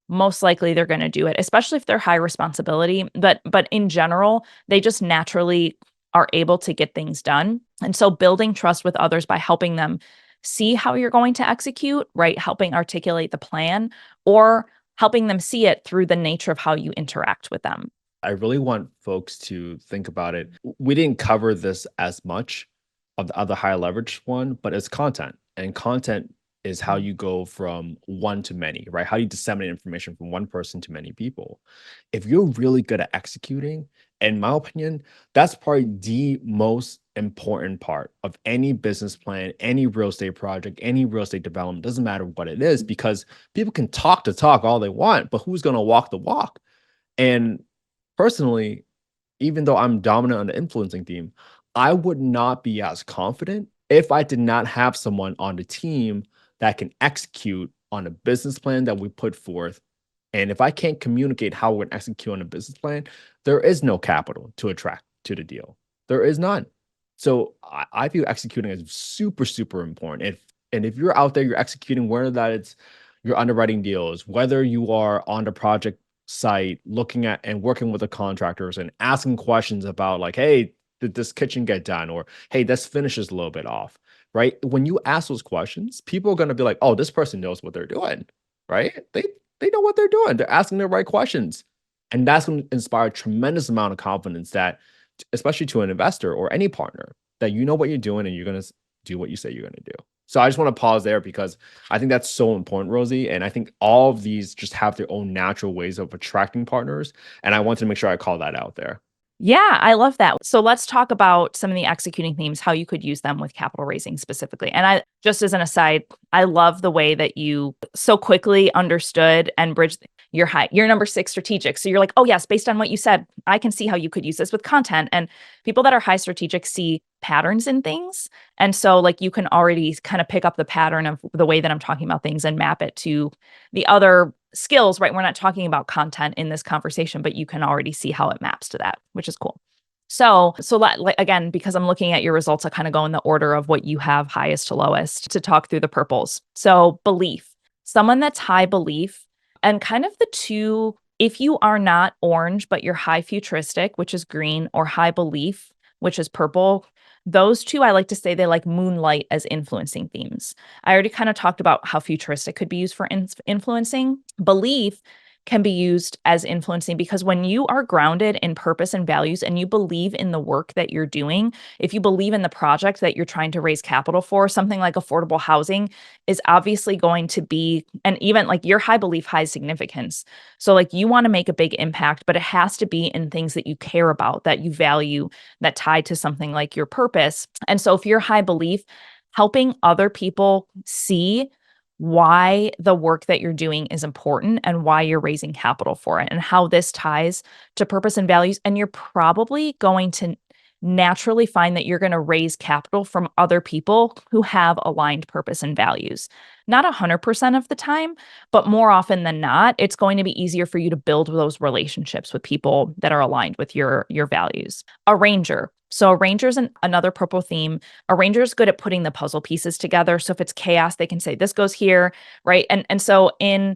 most likely they're going to do it, especially if they're high responsibility. But in general, they just naturally are able to get things done. And so building trust with others by helping them see how you're going to execute, right? Helping articulate the plan or helping them see it through the nature of how you interact with them. I really want folks to think about it. We didn't cover this as much of the other high leverage one, but it's content. And content is how you go from one to many, right? How do you disseminate information from one person to many people? If you're really good at executing, in my opinion, that's probably the most important part of any business plan, any real estate project, any real estate development, doesn't matter what it is, because people can talk the talk all they want, but who's going to walk the walk? And personally, even though I'm dominant on the influencing theme, I would not be as confident if I did not have someone on the team that can execute on a business plan that we put forth. And if I can't communicate how we're going to execute on a business plan, there is no capital to attract to the deal. There is none. So I view executing as super, super important. If you're out there, you're executing, whether that it's your underwriting deals, whether you are on the project site looking at and working with the contractors and asking questions about like, hey, did this kitchen get done? Or hey, this finish is a little bit off, right? When you ask those questions, people are going to be like, oh, this person knows what they're doing, right? They know what they're doing. They're asking the right questions. And that's going to inspire a tremendous amount of confidence that, especially to an investor or any partner, that you know what you're doing and you're going to do what you say you're going to do. So I just want to pause there because I think that's so important, Rosie. And I think all of these just have their own natural ways of attracting partners. And I wanted to make sure I call that out there. Yeah, I love that. So let's talk about some of the executing themes, how you could use them with capital raising specifically. And I, just as an aside, I love the way that you so quickly understood and bridged your number 6 strategic. So you're like, oh yes, based on what you said, I can see how you could use this with content. And people that are high strategic see patterns in things. And so like you can already kind of pick up the pattern of the way that I'm talking about things and map it to the other skills, right? We're not talking about content in this conversation, but you can already see how it maps to that, which is cool. So again, because I'm looking at your results, I kind of go in the order of what you have highest to lowest to talk through the purples. So belief, someone that's high belief, and kind of the two, if you are not orange, but you're high futuristic, which is green, or high belief, which is purple, those two, I like to say they like moonlight as influencing themes. I already kind of talked about how futuristic could be used for influencing. Belief can be used as influencing because when you are grounded in purpose and values and you believe in the work that you're doing, if you believe in the project that you're trying to raise capital for, something like affordable housing is obviously going to be, and even like your high belief, high significance. So like you want to make a big impact, but it has to be in things that you care about, that you value, that tie to something like your purpose. And so if you're high belief, helping other people see why the work that you're doing is important and why you're raising capital for it and how this ties to purpose and values. And you're probably going to naturally find that you're going to raise capital from other people who have aligned purpose and values. Not 100% of the time, but more often than not, it's going to be easier for you to build those relationships with people that are aligned with your values. A ranger. So a ranger's another purple theme. A ranger is good at putting the puzzle pieces together. So if it's chaos, they can say this goes here, right? And so in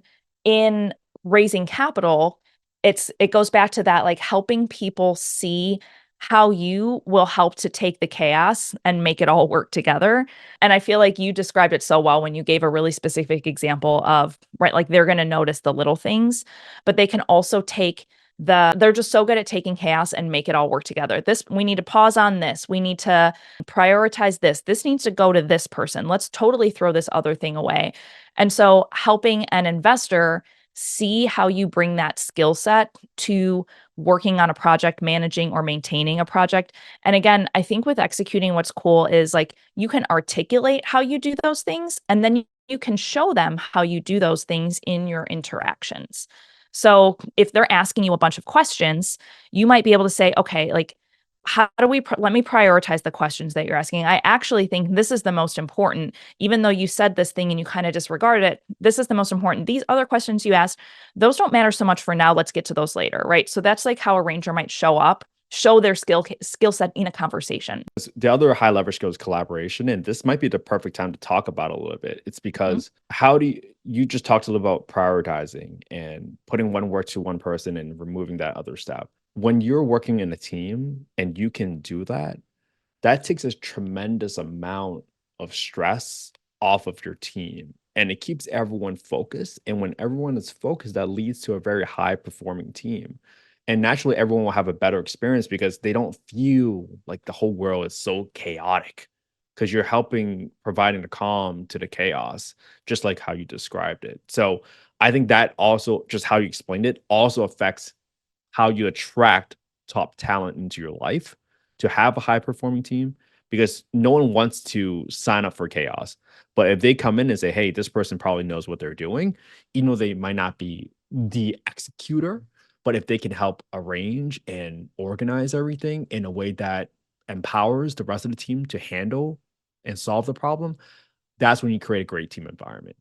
raising capital, it goes back to that, like helping people see how you will help to take the chaos and make it all work together. And I feel like you described it so well when you gave a really specific example of, right, like they're going to notice the little things, but they can also take they're just so good at taking chaos and make it all work together. We need to pause on this. We need to prioritize this. This needs to go to this person. Let's totally throw this other thing away. And so helping an investor see how you bring that skill set to working on a project, managing or maintaining a project. And again, I think with executing, what's cool is like you can articulate how you do those things, and then you can show them how you do those things in your interactions. So if they're asking you a bunch of questions, you might be able to say, okay, like, how do we, let me prioritize the questions that you're asking. I actually think this is the most important, even though you said this thing and you kind of disregarded it. This is the most important. These other questions you asked, those don't matter so much for now. Let's get to those later, right? So that's like how a ranger might show up show their skill set in a conversation. The other high leverage skill is collaboration, and this might be the perfect time to talk about it a little bit. It's because how do you just talked a little about prioritizing and putting one work to one person and removing that other step. When you're working in a team and you can do that, that takes a tremendous amount of stress off of your team and it keeps everyone focused. And when everyone is focused, that leads to a very high performing team. And naturally, everyone will have a better experience because they don't feel like the whole world is so chaotic because you're helping providing the calm to the chaos, just like how you described it. So I think that also, just how you explained it, also affects how you attract top talent into your life to have a high performing team because no one wants to sign up for chaos. But if they come in and say, hey, this person probably knows what they're doing, even though they might not be the executor, but if they can help arrange and organize everything in a way that empowers the rest of the team to handle and solve the problem, that's when you create a great team environment.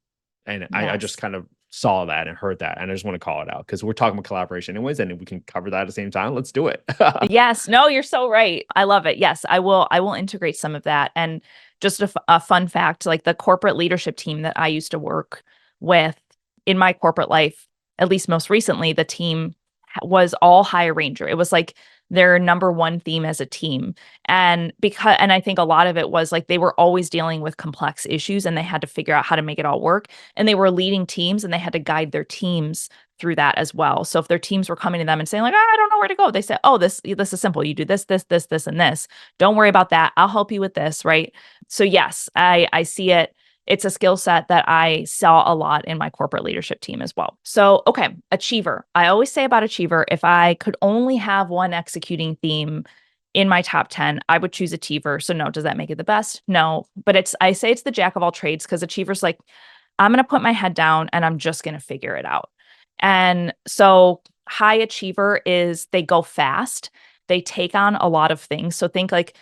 And I just Yes. kind of saw that and heard that. And I just want to call it out because we're talking about collaboration anyways, and if we can cover that at the same time, let's do it. Yes. No, you're so right. I love it. Yes, I will integrate some of that. And just a fun fact, like the corporate leadership team that I used to work with in my corporate life, at least most recently, the team was all high arranger. It was like their number one theme as a team. And I think a lot of it was like they were always dealing with complex issues and they had to figure out how to make it all work. And they were leading teams and they had to guide their teams through that as well. So if their teams were coming to them and saying like, I don't know where to go, they said, oh, this is simple. You do this, this, this, this, and this. Don't worry about that. I'll help you with this, right? So yes, I see it. It's a skill set that I saw a lot in my corporate leadership team as well. So, okay, achiever. I always say about achiever, if I could only have one executing theme in my top 10, I would choose achiever. So no, does that make it the best? No, but I say it's the jack of all trades because achiever's like, I'm going to put my head down and I'm just going to figure it out. And so high achiever is they go fast. They take on a lot of things. So think like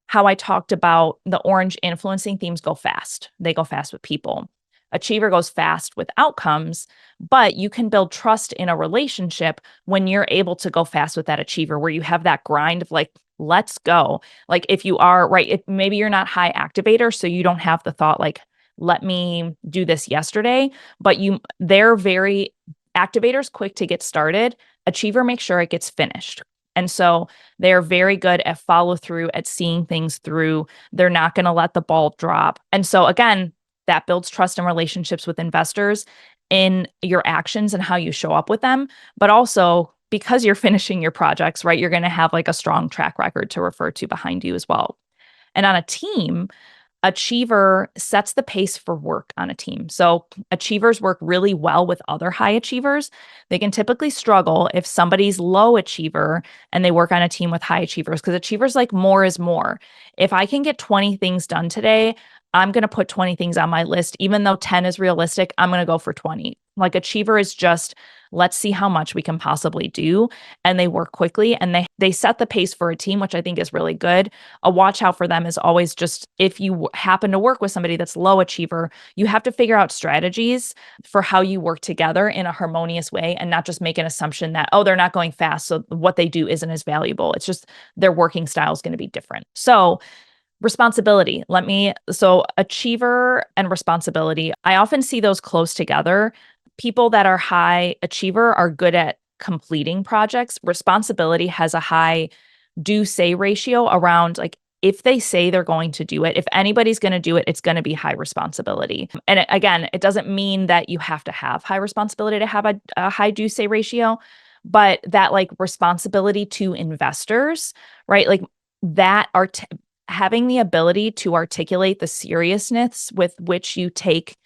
how I talked about the orange influencing themes go fast. They go fast with people. Achiever goes fast with outcomes, but you can build trust in a relationship when you're able to go fast with that achiever, where you have that grind of like, let's go. Like if you are right, if maybe you're not high activator, so you don't have the thought like, let me do this yesterday, but they're very activators quick to get started. Achiever makes sure it gets finished. And so they're very good at follow through, at seeing things through. They're not going to let the ball drop. And so again, that builds trust and relationships with investors in your actions and how you show up with them. But also because you're finishing your projects, right, you're going to have like a strong track record to refer to behind you as well. And on a team, achiever sets the pace for work on a team. So achievers work really well with other high achievers. They can typically struggle if somebody's low achiever and they work on a team with high achievers because achievers like more is more. If I can get 20 things done today, I'm going to put 20 things on my list. Even though 10 is realistic, I'm going to go for 20. Like achiever is just, let's see how much we can possibly do. And they work quickly and they set the pace for a team, which I think is really good. A watch out for them is always just if you happen to work with somebody that's low achiever, you have to figure out strategies for how you work together in a harmonious way and not just make an assumption that, oh, they're not going fast, so what they do isn't as valuable. It's just their working style is going to be different. So responsibility. So achiever and responsibility, I often see those close together. People that are high achiever are good at completing projects. Responsibility has a high do say ratio around like if they say they're going to do it, if anybody's going to do it, it's going to be high responsibility. And again, it doesn't mean that you have to have high responsibility to have a high do say ratio, but that like responsibility to investors, right? Like that are having the ability to articulate the seriousness with which you take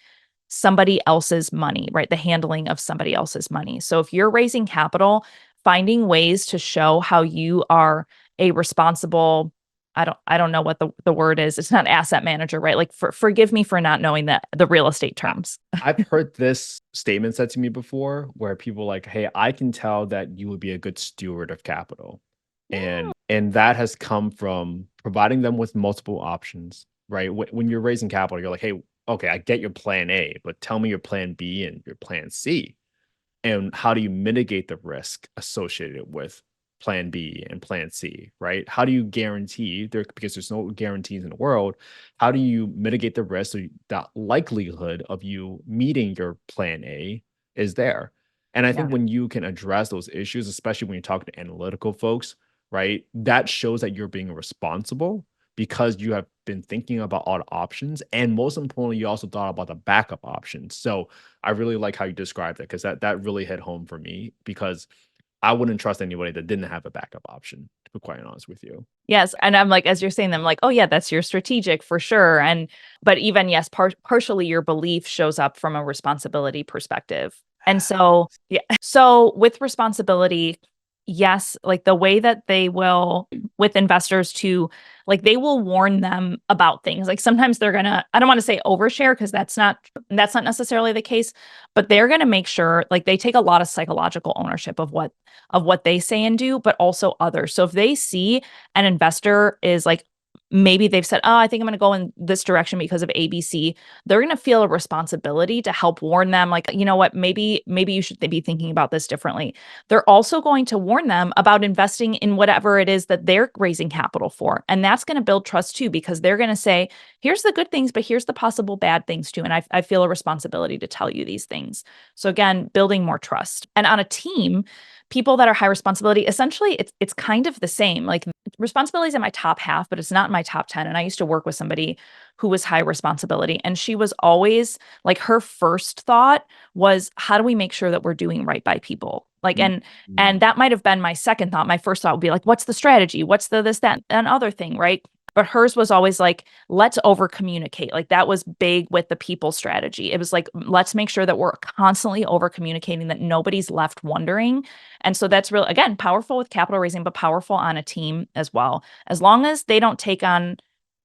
somebody else's money, right? The handling of somebody else's money. So if you're raising capital, finding ways to show how you are a responsible, I don't know what the word is. It's not asset manager, right? Like forgive me for not knowing the real estate terms. I've heard this statement said to me before where people like, hey, I can tell that you would be a good steward of capital. And that has come from providing them with multiple options, right? When you're raising capital, you're like, hey, okay, I get your plan A, but tell me your plan B and your plan C. And how do you mitigate the risk associated with plan B and plan C, right? How do you guarantee there, because there's no guarantees in the world, how do you mitigate the risk so that likelihood of you meeting your plan A is there? And I Yeah. think when you can address those issues, especially when you talk to analytical folks, right, that shows that you're being responsible because you have been thinking about all the options. And most importantly, you also thought about the backup options. So I really like how you described it because that really hit home for me because I wouldn't trust anybody that didn't have a backup option, to be quite honest with you. Yes. And I'm like, as you're saying them, like, oh yeah, that's your strategic for sure. But even yes, partially your belief shows up from a responsibility perspective. And so, yeah. So with responsibility, yes, like the way that they will with investors to like they will warn them about things. Like sometimes they're gonna, I don't want to say overshare because that's not necessarily the case, but they're gonna make sure like they take a lot of psychological ownership of what they say and do, but also others. So if they see an investor is like maybe they've said, "Oh, I think I'm going to go in this direction because of ABC." They're going to feel a responsibility to help warn them like, "You know what? Maybe you should be thinking about this differently." They're also going to warn them about investing in whatever it is that they're raising capital for. And that's going to build trust too because they're going to say, "Here's the good things, but here's the possible bad things too." And I feel a responsibility to tell you these things. So again, building more trust. And on a team, people that are high responsibility, essentially it's kind of the same. Like responsibility is in my top half, but it's not in my top 10. And I used to work with somebody who was high responsibility. And she was always like, her first thought was, how do we make sure that we're doing right by people? Like, and that might have been my second thought. My first thought would be like, what's the strategy? What's the this, that, and other thing, right? But hers was always like, let's over communicate. Like that was big with the people strategy. It was like, let's make sure that we're constantly over communicating, that nobody's left wondering. And so that's real, again, powerful with capital raising, but powerful on a team as well. As long as they don't take on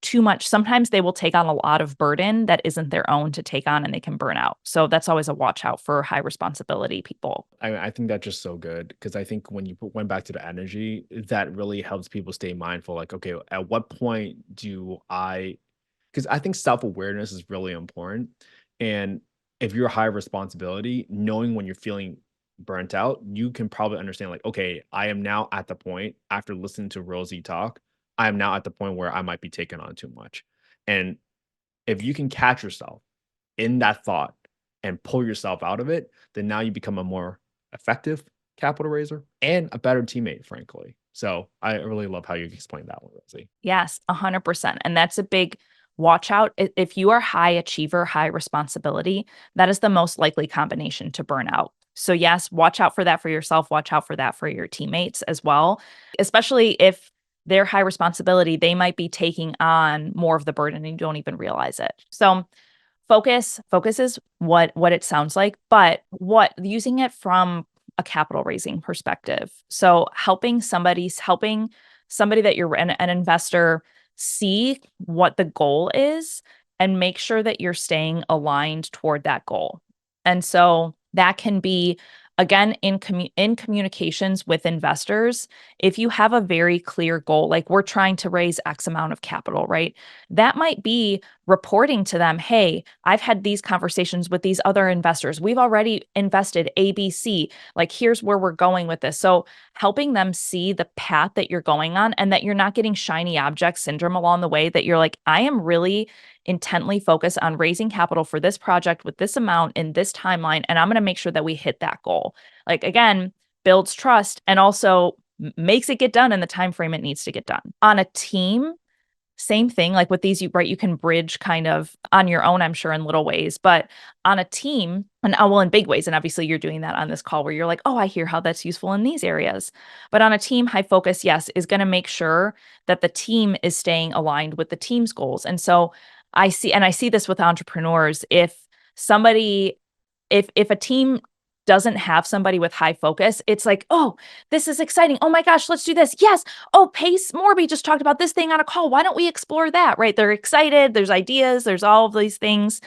too much, sometimes they will take on a lot of burden that isn't their own to take on and they can burn out. So that's always a watch out for high responsibility people. I think that's just so good because I think when you went back to the energy, that really helps people stay mindful. Like, okay, at what point do I? Because I think self awareness is really important. And if you're high responsibility, knowing when you're feeling burnt out, you can probably understand, like, okay, I am now at the point after listening to Rosie talk, I am now at the point where I might be taking on too much. And if you can catch yourself in that thought and pull yourself out of it, then now you become a more effective capital raiser and a better teammate, frankly. So I really love how you explained that one, Rosie. Yes, 100%. And that's a big watch out. If you are high achiever, high responsibility, that is the most likely combination to burn out. So yes, watch out for that for yourself, watch out for that for your teammates as well, especially if they're high responsibility, they might be taking on more of the burden and you don't even realize it. So focus is what it sounds like, but what using it from a capital raising perspective. So helping somebody that you're an investor see what the goal is and make sure that you're staying aligned toward that goal. And so that can be again in communications with investors. If you have a very clear goal, like we're trying to raise X amount of capital, right? That might be reporting to them, hey, I've had these conversations with these other investors. We've already invested ABC. Like, here's where we're going with this. So, helping them see the path that you're going on and that you're not getting shiny object syndrome along the way, that you're like, I am really intently focused on raising capital for this project with this amount in this timeline. And I'm going to make sure that we hit that goal. Like, again, builds trust and also makes it get done in the time frame it needs to get done. On a team, same thing, like with these, you can bridge kind of on your own, I'm sure, in little ways, but on a team, and well, in big ways. And obviously, you're doing that on this call where you're like, oh, I hear how that's useful in these areas. But on a team, high focus, yes, is going to make sure that the team is staying aligned with the team's goals. And so I see this with entrepreneurs. If a team doesn't have somebody with high focus, it's like, oh, this is exciting. Oh my gosh, let's do this. Yes. Oh, Pace Morby just talked about this thing on a call. Why don't we explore that? Right. They're excited. There's ideas. There's all of these things.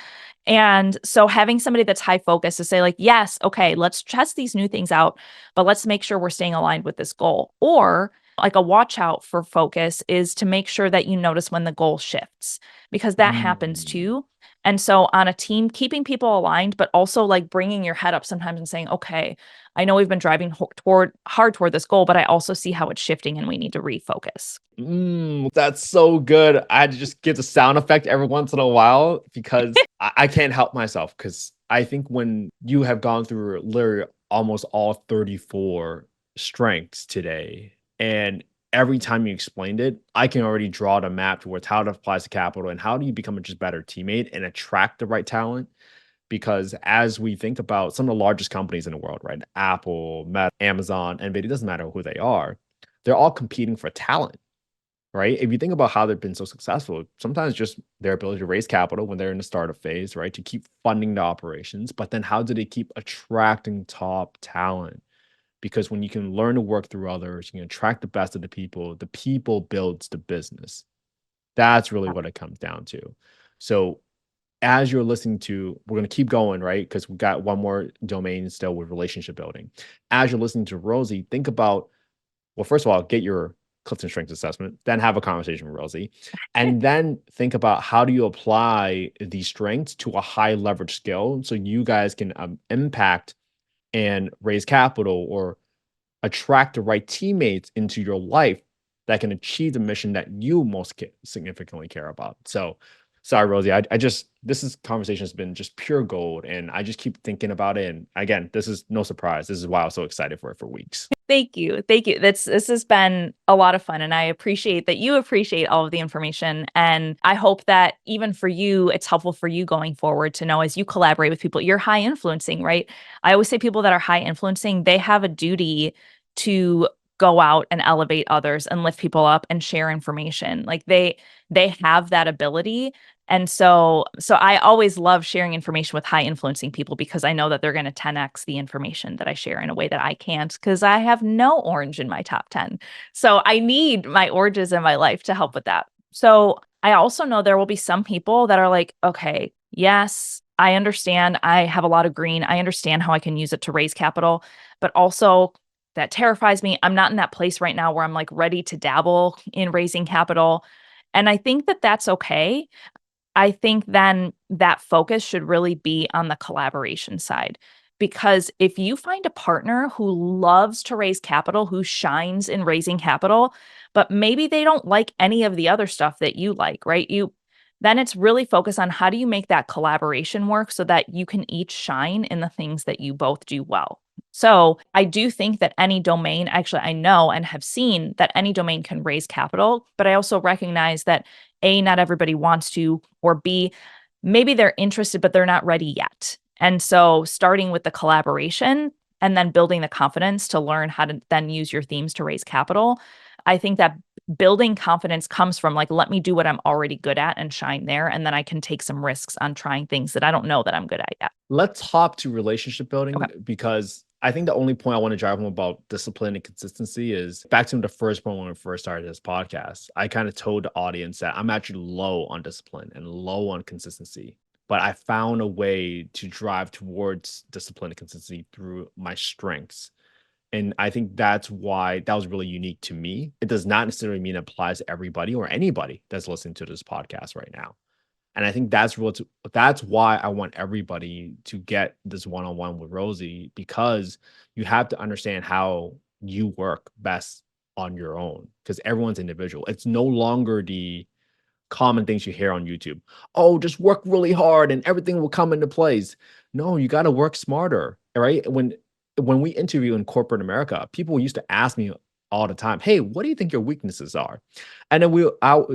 And so having somebody that's high focus to say like, yes, okay, let's test these new things out, but let's make sure we're staying aligned with this goal. Or Like a watch out for focus is to make sure that you notice when the goal shifts, because that happens Mm. too. And so on a team, keeping people aligned, but also like bringing your head up sometimes and saying, okay, I know we've been driving hard toward this goal, but I also see how it's shifting and we need to refocus. That's so good. I had to just give the sound effect every once in a while because I can't help myself. Because I think when you have gone through literally almost all 34 strengths today, and every time you explained it, I can already draw the map towards how it applies to capital and how do you become a just better teammate and attract the right talent. Because as we think about some of the largest companies in the world, right? Apple, Meta, Amazon, NVIDIA, doesn't matter who they are, they're all competing for talent, right? If you think about how they've been so successful, sometimes just their ability to raise capital when they're in the startup phase, right? To keep funding the operations, but then how do they keep attracting top talent? Because when you can learn to work through others, you can attract the best of the people builds the business. That's really what it comes down to. So as you're listening to, we're going to keep going, right? Because we got one more domain still with relationship building. As you're listening to Rosie, think about, well, first of all, get your Clifton Strengths assessment, then have a conversation with Rosie, and then think about how do you apply these strengths to a high leverage skill so you guys can impact and raise capital or attract the right teammates into your life that can achieve the mission that you most significantly care about. So, sorry, Rosie, I just, conversation has been just pure gold, and I just keep thinking about it. And again, this is no surprise. This is why I was so excited for it for weeks. Thank you. Thank you. This has been a lot of fun, and I appreciate that you appreciate all of the information. And I hope that even for you, it's helpful for you going forward to know as you collaborate with people, you're high influencing, right? I always say people that are high influencing, they have a duty to go out and elevate others and lift people up and share information. Like they have that ability. And so I always love sharing information with high influencing people because I know that they're going to 10x the information that I share in a way that I can't because I have no orange in my top 10. So I need my oranges in my life to help with that. So I also know there will be some people that are like, okay, yes, I understand. I have a lot of green. I understand how I can use it to raise capital, but also that terrifies me. I'm not in that place right now where I'm like ready to dabble in raising capital. And I think that that's okay. I think then that focus should really be on the collaboration side. Because if you find a partner who loves to raise capital, who shines in raising capital, but maybe they don't like any of the other stuff that you like, right? Then it's really focused on how do you make that collaboration work so that you can each shine in the things that you both do well. So I do think that any domain, actually, I know and have seen that any domain can raise capital, but I also recognize that A, not everybody wants to, or B, maybe they're interested, but they're not ready yet. And so starting with the collaboration and then building the confidence to learn how to then use your themes to raise capital. I think that building confidence comes from like, let me do what I'm already good at and shine there. And then I can take some risks on trying things that I don't know that I'm good at yet. Let's hop to relationship building Okay. because I think the only point I want to drive home about discipline and consistency is back to the first point when we first started this podcast. I kind of told the audience that I'm actually low on discipline and low on consistency, but I found a way to drive towards discipline and consistency through my strengths. And I think that's why that was really unique to me. It does not necessarily mean it applies to everybody or anybody that's listening to this podcast right now. And I think that's why I want everybody to get this one-on-one with Rosie, because you have to understand how you work best on your own because everyone's individual. It's no longer the common things you hear on YouTube. Oh, just work really hard and everything will come into place. No, you got to work smarter, right? When we interview in corporate America, people used to ask me all the time, "Hey, what do you think your weaknesses are?" And then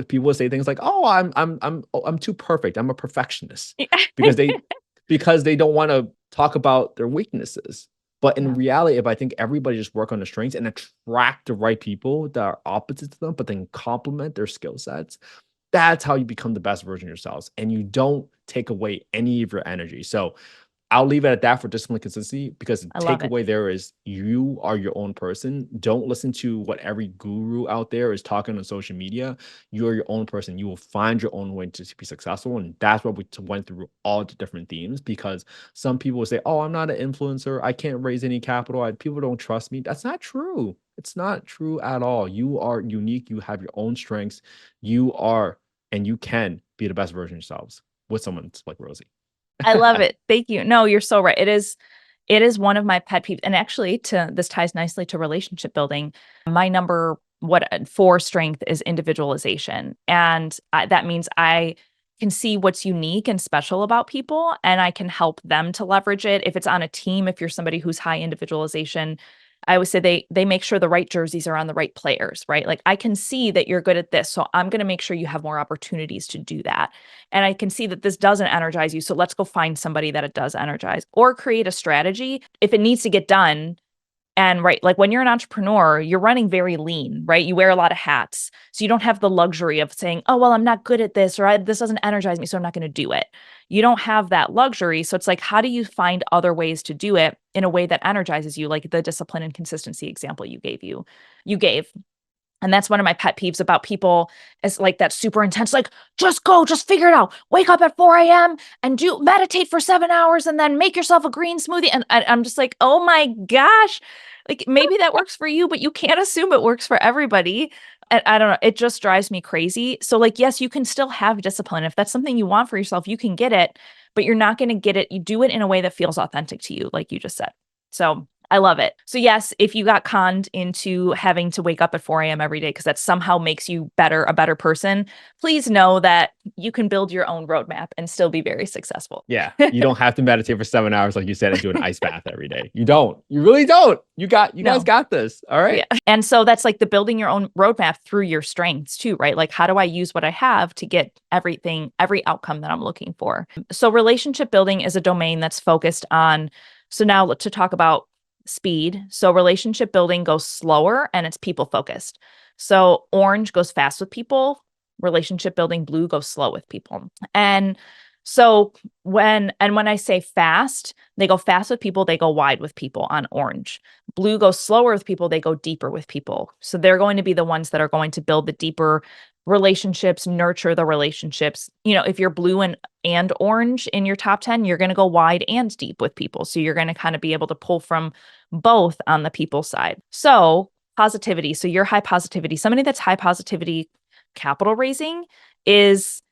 people would say things like, "Oh, I'm too perfect. I'm a perfectionist," because they don't want to talk about their weaknesses. But in Yeah. reality, if I think everybody just work on the strengths and attract the right people that are opposite to them, but then complement their skill sets, that's how you become the best version of yourselves. And you don't take away any of your energy. So I'll leave it at that for discipline consistency, because the I love it. takeaway there is you are your own person. Don't listen to what every guru out there is talking on social media. You are your own person. You will find your own way to be successful. And that's what we went through all the different themes, because some people will say, oh, I'm not an influencer. I can't raise any capital. People don't trust me. That's not true. It's not true at all. You are unique. You have your own strengths. You are, and you can be the best version of yourselves with someone like Rosie. I love it. Thank you. No, you're so right. It is one of my pet peeves. And actually, this ties nicely to relationship building. My number four strength is individualization. And that means I can see what's unique and special about people, and I can help them to leverage it. If it's on a team, if you're somebody who's high individualization, I always say they make sure the right jerseys are on the right players, right? Like, I can see that you're good at this, so I'm going to make sure you have more opportunities to do that. And I can see that this doesn't energize you, so let's go find somebody that it does energize, or create a strategy if it needs to get done. And right, like when you're an entrepreneur, you're running very lean, right? You wear a lot of hats. So you don't have the luxury of saying, oh, well, I'm not good at this, or this doesn't energize me, so I'm not going to do it. You don't have that luxury. So it's like, how do you find other ways to do it in a way that energizes you? Like the discipline and consistency example you gave. And that's one of my pet peeves about people, is like that super intense, like, just go, just figure it out. Wake up at 4 a.m. and meditate for 7 hours and then make yourself a green smoothie. And I'm just like, oh my gosh, like maybe that works for you, but you can't assume it works for everybody. And I don't know, it just drives me crazy. So like, yes, you can still have discipline. If that's something you want for yourself, you can get it, but you're not going to get it. You do it in a way that feels authentic to you, like you just said. So I love it. So yes, if you got conned into having to wake up at 4 a.m. every day because that somehow makes you a better person, please know that you can build your own roadmap and still be very successful. Yeah. You don't have to meditate for 7 hours, like you said, and do an ice bath every day. You don't. You really don't. You guys got this. All right. Yeah. And so that's like the building your own roadmap through your strengths too, right? Like, how do I use what I have to get every outcome that I'm looking for? So relationship building is a domain that's focused on, so now to talk about speed. So relationship building goes slower and it's people focused. So orange goes fast with people, relationship building blue goes slow with people. And so when I say fast, they go fast with people, they go wide with people on orange. Blue goes slower with people, they go deeper with people. So they're going to be the ones that are going to build the deeper relationships, nurture the relationships. You know, if you're blue and orange in your top 10, you're going to go wide and deep with people. So you're going to kind of be able to pull from both on the people side. So positivity. So you're high positivity. Somebody that's high positivity capital raising is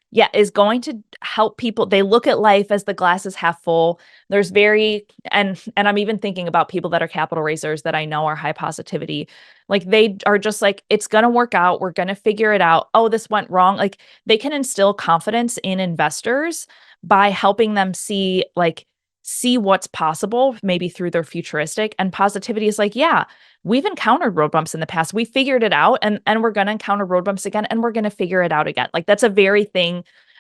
going to help people. They look at life as the glass is half full. There's and I'm even thinking about people that are capital raisers that I know are high positivity. Like they are just like, it's going to work out. We're going to figure it out. Oh, this went wrong. Like they can instill confidence in investors by helping them see what's possible, maybe through their futuristic. And positivity is like, yeah, we've encountered road bumps in the past. We figured it out, and we're going to encounter road bumps again, and we're going to figure it out again. Like that's a very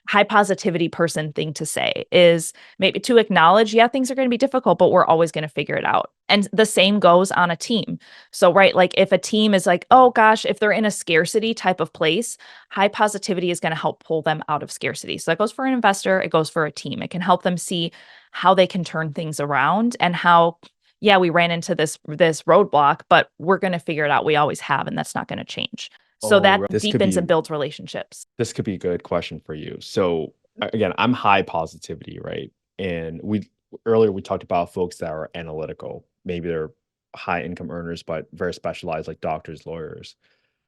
high positivity person thing to say, is maybe to acknowledge, yeah, things are going to be difficult, but we're always going to figure it out. And the same goes on a team. So, right, like if a team is like, oh gosh, if they're in a scarcity type of place, high positivity is going to help pull them out of scarcity. So that goes for an investor, it goes for a team. It can help them see how they can turn things around, and how, yeah, we ran into this roadblock, but we're going to figure it out. We always have, and that's not going to change. So that deepens and builds relationships. This could be a good question for you. So again, I'm high positivity, right? And earlier we talked about folks that are analytical. Maybe they're high income earners, but very specialized, like doctors, lawyers.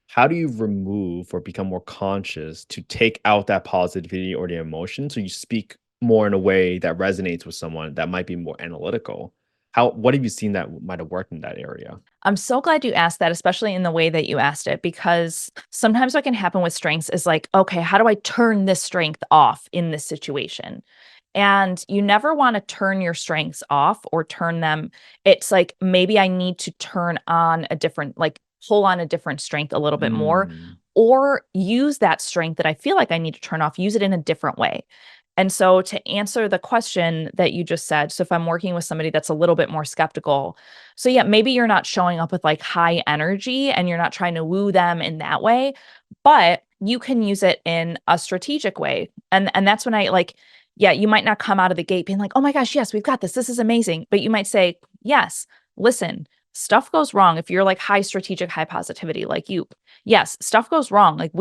How do you remove or become more conscious to take out that positivity or the emotion, so you speak more in a way that resonates with someone that might be more analytical? What have you seen that might have worked in that area? I'm so glad you asked that, especially in the way that you asked it, because sometimes what can happen with strengths is like, okay, how do I turn this strength off in this situation? And you never want to turn your strengths off or turn them. It's like, maybe I need to turn on pull on a different strength a little bit more, or use that strength that I feel like I need to turn off, use it in a different way. And so to answer the question that you just said, so if I'm working with somebody that's a little bit more skeptical, so yeah, maybe you're not showing up with like high energy and you're not trying to woo them in that way, but you can use it in a strategic way. And that's when yeah, you might not come out of the gate being like, oh my gosh, yes, we've got this. This is amazing. But you might say, yes, listen, stuff goes wrong. If you're like high strategic, high positivity, like you, yes, stuff goes wrong. Like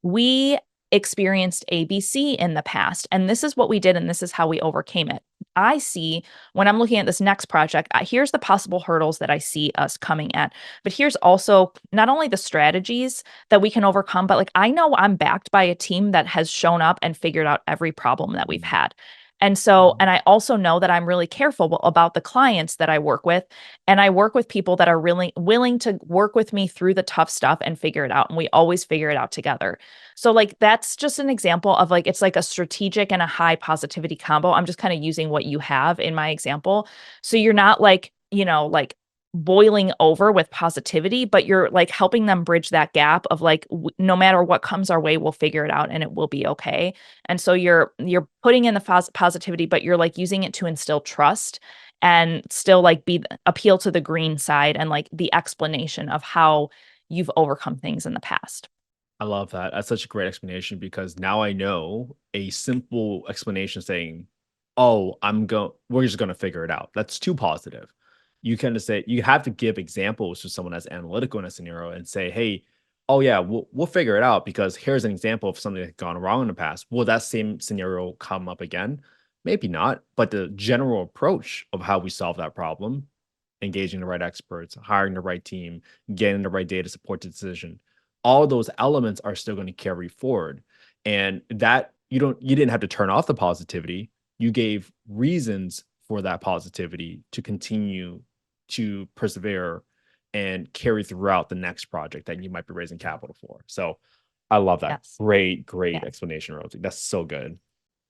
we experienced ABC in the past, and this is what we did, and this is how we overcame it. I see when I'm looking at this next project, here's the possible hurdles that I see us coming at. But here's also not only the strategies that we can overcome, but like I know I'm backed by a team that has shown up and figured out every problem that we've had. And so, and I also know that I'm really careful about the clients that I work with. And I work with people that are really willing to work with me through the tough stuff and figure it out. And we always figure it out together. So like that's just an example of like it's like a strategic and a high positivity combo. I'm just kind of using what you have in my example. So you're not like, like boiling over with positivity, but you're like helping them bridge that gap of like no matter what comes our way, we'll figure it out and it will be okay. And so you're putting in the positivity, but you're like using it to instill trust and still like appeal to the green side and like the explanation of how you've overcome things in the past. I love that. That's such a great explanation because now I know a simple explanation saying, "Oh, we're just going to figure it out." That's too positive. You kind of say you have to give examples to someone that's analytical in a scenario and say, "Hey, oh yeah, we'll figure it out because here's an example of something that's gone wrong in the past. Will that same scenario come up again? Maybe not, but the general approach of how we solve that problem, engaging the right experts, hiring the right team, getting the right data to support the decision, all those elements are still going to carry forward. And that you didn't have to turn off the positivity. You gave reasons for that positivity to continue to persevere and carry throughout the next project that you might be raising capital for. So I love that. Yes. Great Yeah. explanation, Rosie. That's so good.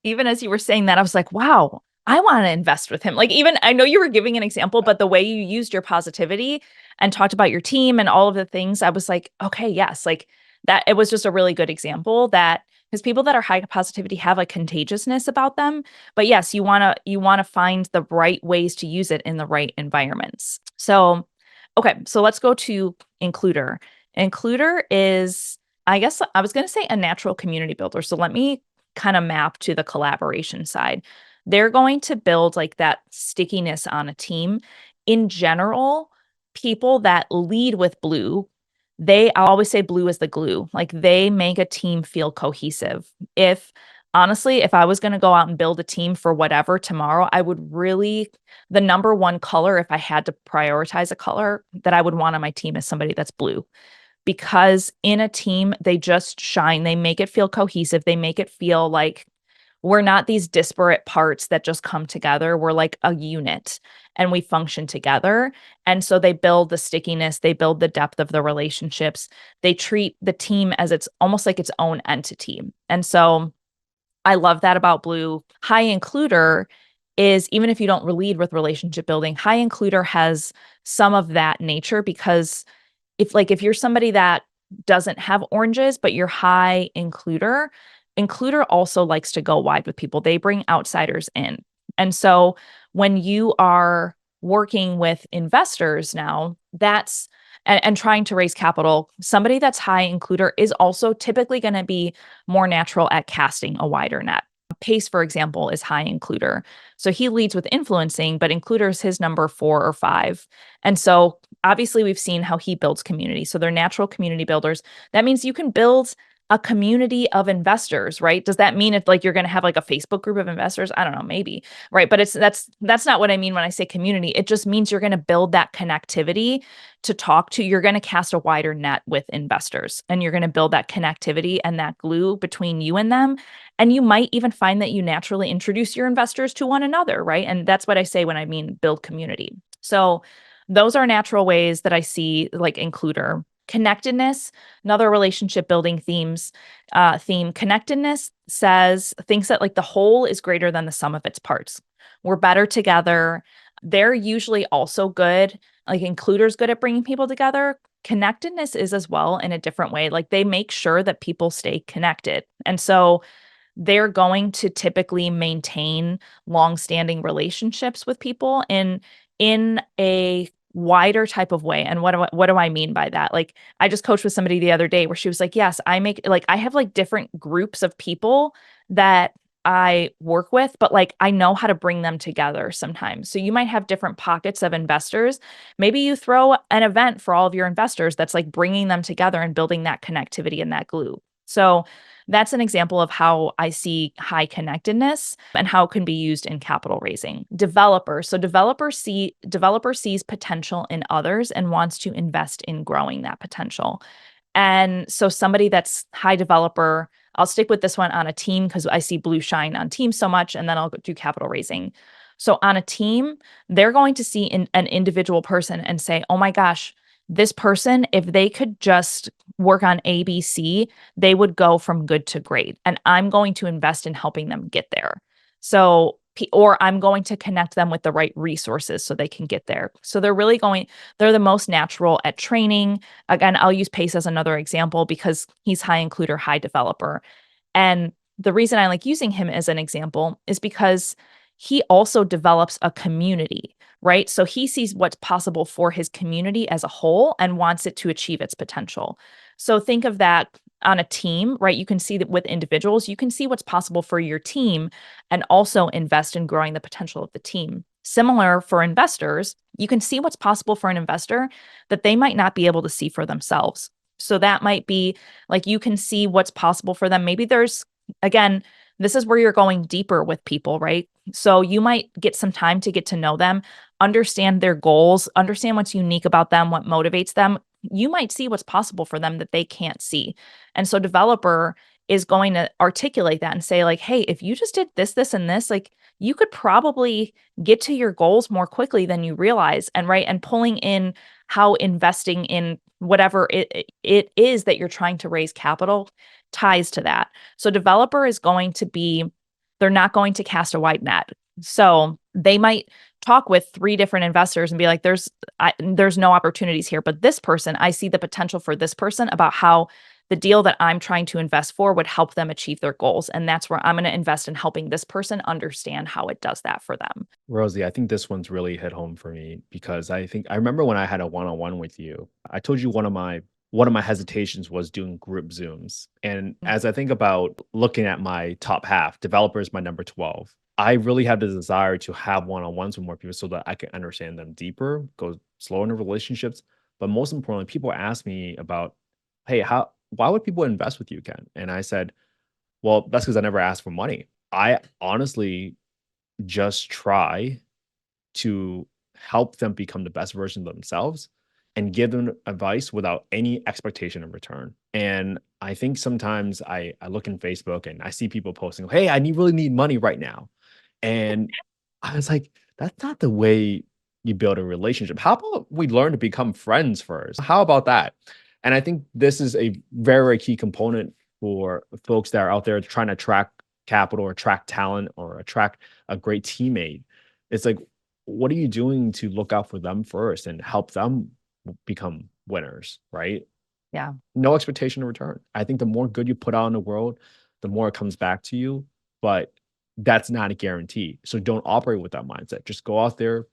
Even as you were saying that, I was like, wow, I want to invest with him. Like, even I know you were giving an example, but the way you used your positivity and talked about your team and all of the things, I was like, okay, yes, like that. It was just a really good example that because people that are high positivity have a contagiousness about them. But yes, you want to find the right ways to use it in the right environments. So, okay, so let's go to includer. Includer is, I guess I was going to say a natural community builder. So let me kind of map to the collaboration side. They're going to build like that stickiness on a team. In general, people that lead with blue, I always say blue is the glue. Like they make a team feel cohesive. If honestly, if I was going to go out and build a team for whatever tomorrow, I would really, the number one color, if I had to prioritize a color that I would want on my team is somebody that's blue because in a team, they just shine. They make it feel cohesive. They make it feel like we're not these disparate parts that just come together. We're like a unit and we function together. And so they build the stickiness, they build the depth of the relationships. They treat the team as it's almost like its own entity. And so I love that about Blue. High includer is even if you don't lead with relationship building, high includer has some of that nature because if you're somebody that doesn't have oranges, but you're high includer also likes to go wide with people. They bring outsiders in. And so when you are working with investors now, and trying to raise capital, somebody that's high includer is also typically going to be more natural at casting a wider net. Pace, for example, is high includer. So he leads with influencing, but includer is his number 4 or 5. And so obviously we've seen how he builds community. So they're natural community builders. That means you can build a community of investors, right? Does that mean it's like you're going to have like a Facebook group of investors? I don't know, maybe, right? But that's not what I mean when I say community. It just means you're going to build that connectivity to talk to. You're going to cast a wider net with investors, and you're going to build that connectivity and that glue between you and them. And you might even find that you naturally introduce your investors to one another, right? And that's what I say when I mean build community. So those are natural ways that I see like includer. Connectedness, another relationship building theme. Connectedness thinks that like the whole is greater than the sum of its parts. We're better together. They're usually also good. Like includer's good at bringing people together. Connectedness is as well in a different way. Like they make sure that people stay connected. And so they're going to typically maintain long-standing relationships with people in a wider type of way. And what do I mean by that? Like I just coached with somebody the other day where she was like, yes, I have like different groups of people that I work with, but like I know how to bring them together sometimes. So you might have different pockets of investors. Maybe you throw an event for all of your investors that's like bringing them together and building that connectivity and that glue. So that's an example of how I see high connectedness and how it can be used in capital raising. Developer. So developer sees potential in others and wants to invest in growing that potential. And so somebody that's high developer, I'll stick with this one on a team because I see blue shine on teams so much, and then I'll do capital raising. So on a team, they're going to see an individual person and say, oh my gosh, this person, if they could just work on ABC, they would go from good to great. And I'm going to invest in helping them get there. So, or I'm going to connect them with the right resources so they can get there. So they're the most natural at training. Again, I'll use Pace as another example because he's high includer, high developer. And the reason I like using him as an example is because he also develops a community, right? So he sees what's possible for his community as a whole and wants it to achieve its potential. So think of that on a team, right? You can see that with individuals, you can see what's possible for your team and also invest in growing the potential of the team. Similar for investors, you can see what's possible for an investor that they might not be able to see for themselves. So that might be like you can see what's possible for them. Maybe again, this is where you're going deeper with people, right? So you might get some time to get to know them, understand their goals, understand what's unique about them, what motivates them. You might see what's possible for them that they can't see. And so developer is going to articulate that and say like, hey, if you just did this, this, and this, like you could probably get to your goals more quickly than you realize. And right. And pulling in how investing in whatever it is that you're trying to raise capital ties to that. So developer is going to be, they're not going to cast a wide net. So they might talk with 3 different investors and be like, there's no opportunities here, but this person, I see the potential for this person about how the deal that I'm trying to invest for would help them achieve their goals. And that's where I'm going to invest in helping this person understand how it does that for them. Rosie, I think this one's really hit home for me because I remember when I had a one-on-one with you, I told you one of my hesitations was doing group Zooms. And as I think about looking at my top half, developers my number 12, I really have the desire to have one-on-ones with more people so that I can understand them deeper, go slower in the relationships. But most importantly, people ask me about, hey, why would people invest with you, Ken? And I said, well, that's because I never asked for money. I honestly just try to help them become the best version of themselves and give them advice without any expectation in return. And I think sometimes I look in Facebook and I see people posting, hey, really need money right now. And I was like, that's not the way you build a relationship. How about we learn to become friends first? How about that? And I think this is a very, very key component for folks that are out there trying to attract capital or attract talent or attract a great teammate. It's like, what are you doing to look out for them first and help them become winners, right? Yeah. No expectation in return. I think the more good you put out in the world, the more it comes back to you. But that's not a guarantee. So don't operate with that mindset. Just go out there,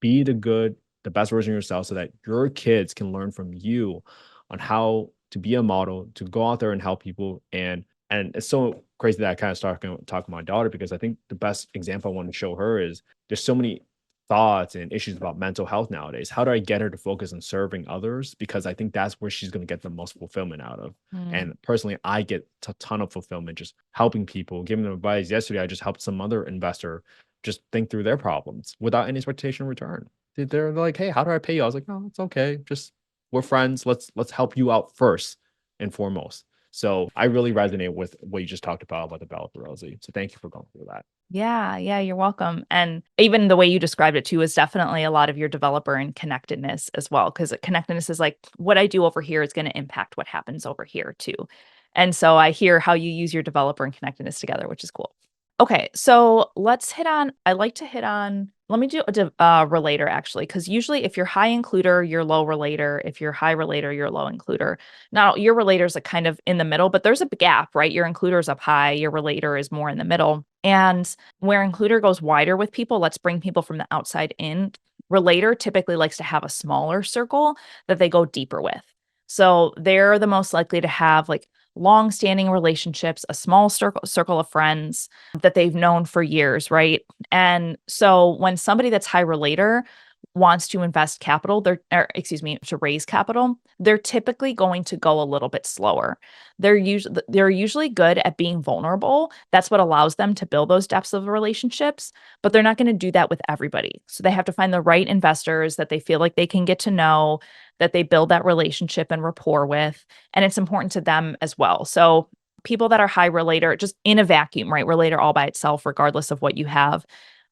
be the best version of yourself so that your kids can learn from you on how to be a model, to go out there and help people. And it's so crazy that I kind of started talking to my daughter because I think the best example I want to show her is there's so many thoughts and issues about mental health nowadays. How do I get her to focus on serving others? Because I think that's where she's going to get the most fulfillment out of. Mm. And personally, I get a ton of fulfillment just helping people, giving them advice. Yesterday, I just helped some other investor just think through their problems without any expectation in return. They're like, hey, how do I pay you? I was like, no, it's okay. Just we're friends. Let's help you out first and foremost. So I really resonate with what you just talked about developer, Rosie. So thank you for going through that. Yeah, yeah, you're welcome. And even the way you described it too is definitely a lot of your developer and connectedness as well, because connectedness is like what I do over here is going to impact what happens over here too. And so I hear how you use your developer and connectedness together, which is cool. Okay, so I like to hit on, let me do a relator actually, because usually if you're high includer, you're low relator. If you're high relator, you're low includer. Now, your relator's are kind of in the middle, but there's a gap, right? Your includer's up high, your relator is more in the middle. And where includer goes wider with people, let's bring people from the outside in. Relator typically likes to have a smaller circle that they go deeper with. So they're the most likely to have like long-standing relationships, a small circle of friends that they've known for years, right? And so when somebody that's high relator wants to invest capital, to raise capital, they're typically going to go a little bit slower. They're usually good at being vulnerable. That's what allows them to build those depths of relationships, but they're not going to do that with everybody. So they have to find the right investors that they feel like they can get to know, that they build that relationship and rapport with, and it's important to them as well. So people that are high relator, just in a vacuum, right? Relator all by itself, regardless of what you have,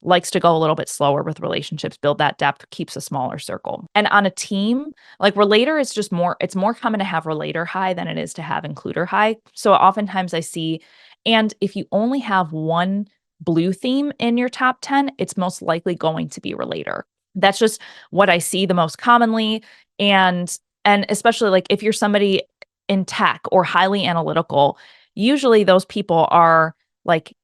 likes to go a little bit slower with relationships, build that depth, keeps a smaller circle. And on a team, like relator is just more, it's more common to have relator high than it is to have includer high. So oftentimes I see, and if you only have one blue theme in your top 10, it's most likely going to be relator. That's just what I see the most commonly. And especially like if you're somebody in tech or highly analytical, usually those people are like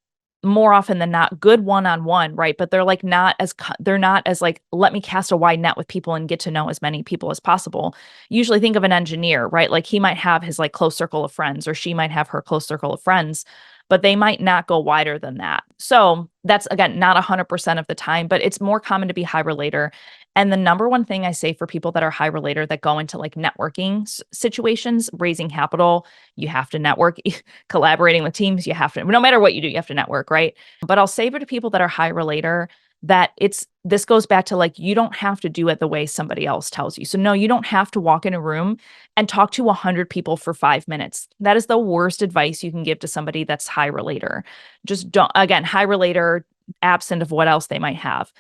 more often than not good one-on-one, right? But they're like they're not as like, let me cast a wide net with people and get to know as many people as possible. Usually think of an engineer, right? Like he might have his like close circle of friends, or she might have her close circle of friends, but they might not go wider than that. So that's again not 100% of the time, but it's more common to be high relator. And the number one thing I say for people that are high relator that go into like networking situations, raising capital, you have to network. Collaborating with teams, you have to, no matter what you do, you have to network, right? But I'll say to people that are high relator that this goes back to like, you don't have to do it the way somebody else tells you. So no, you don't have to walk in a room and talk to 100 people for 5 minutes. That is the worst advice you can give to somebody that's high relator. Just don't, again, high relator, absent of what else they might have.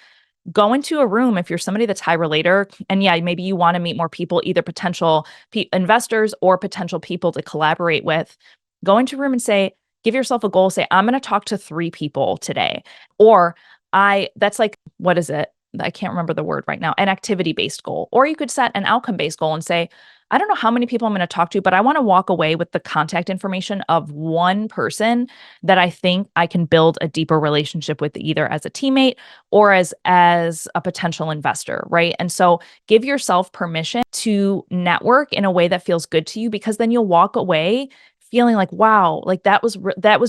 Go into a room if you're somebody that's high relator, and yeah, maybe you want to meet more people, either potential investors or potential people to collaborate with. Go into a room and say, give yourself a goal. Say, I'm going to talk to 3 people today. Or that's like, what is it? I can't remember the word right now, an activity-based goal. Or you could set an outcome-based goal and say, I don't know how many people I'm going to talk to, but I want to walk away with the contact information of one person that I think I can build a deeper relationship with, either as a teammate or as a potential investor, right? And so give yourself permission to network in a way that feels good to you, because then you'll walk away feeling like, wow, like that was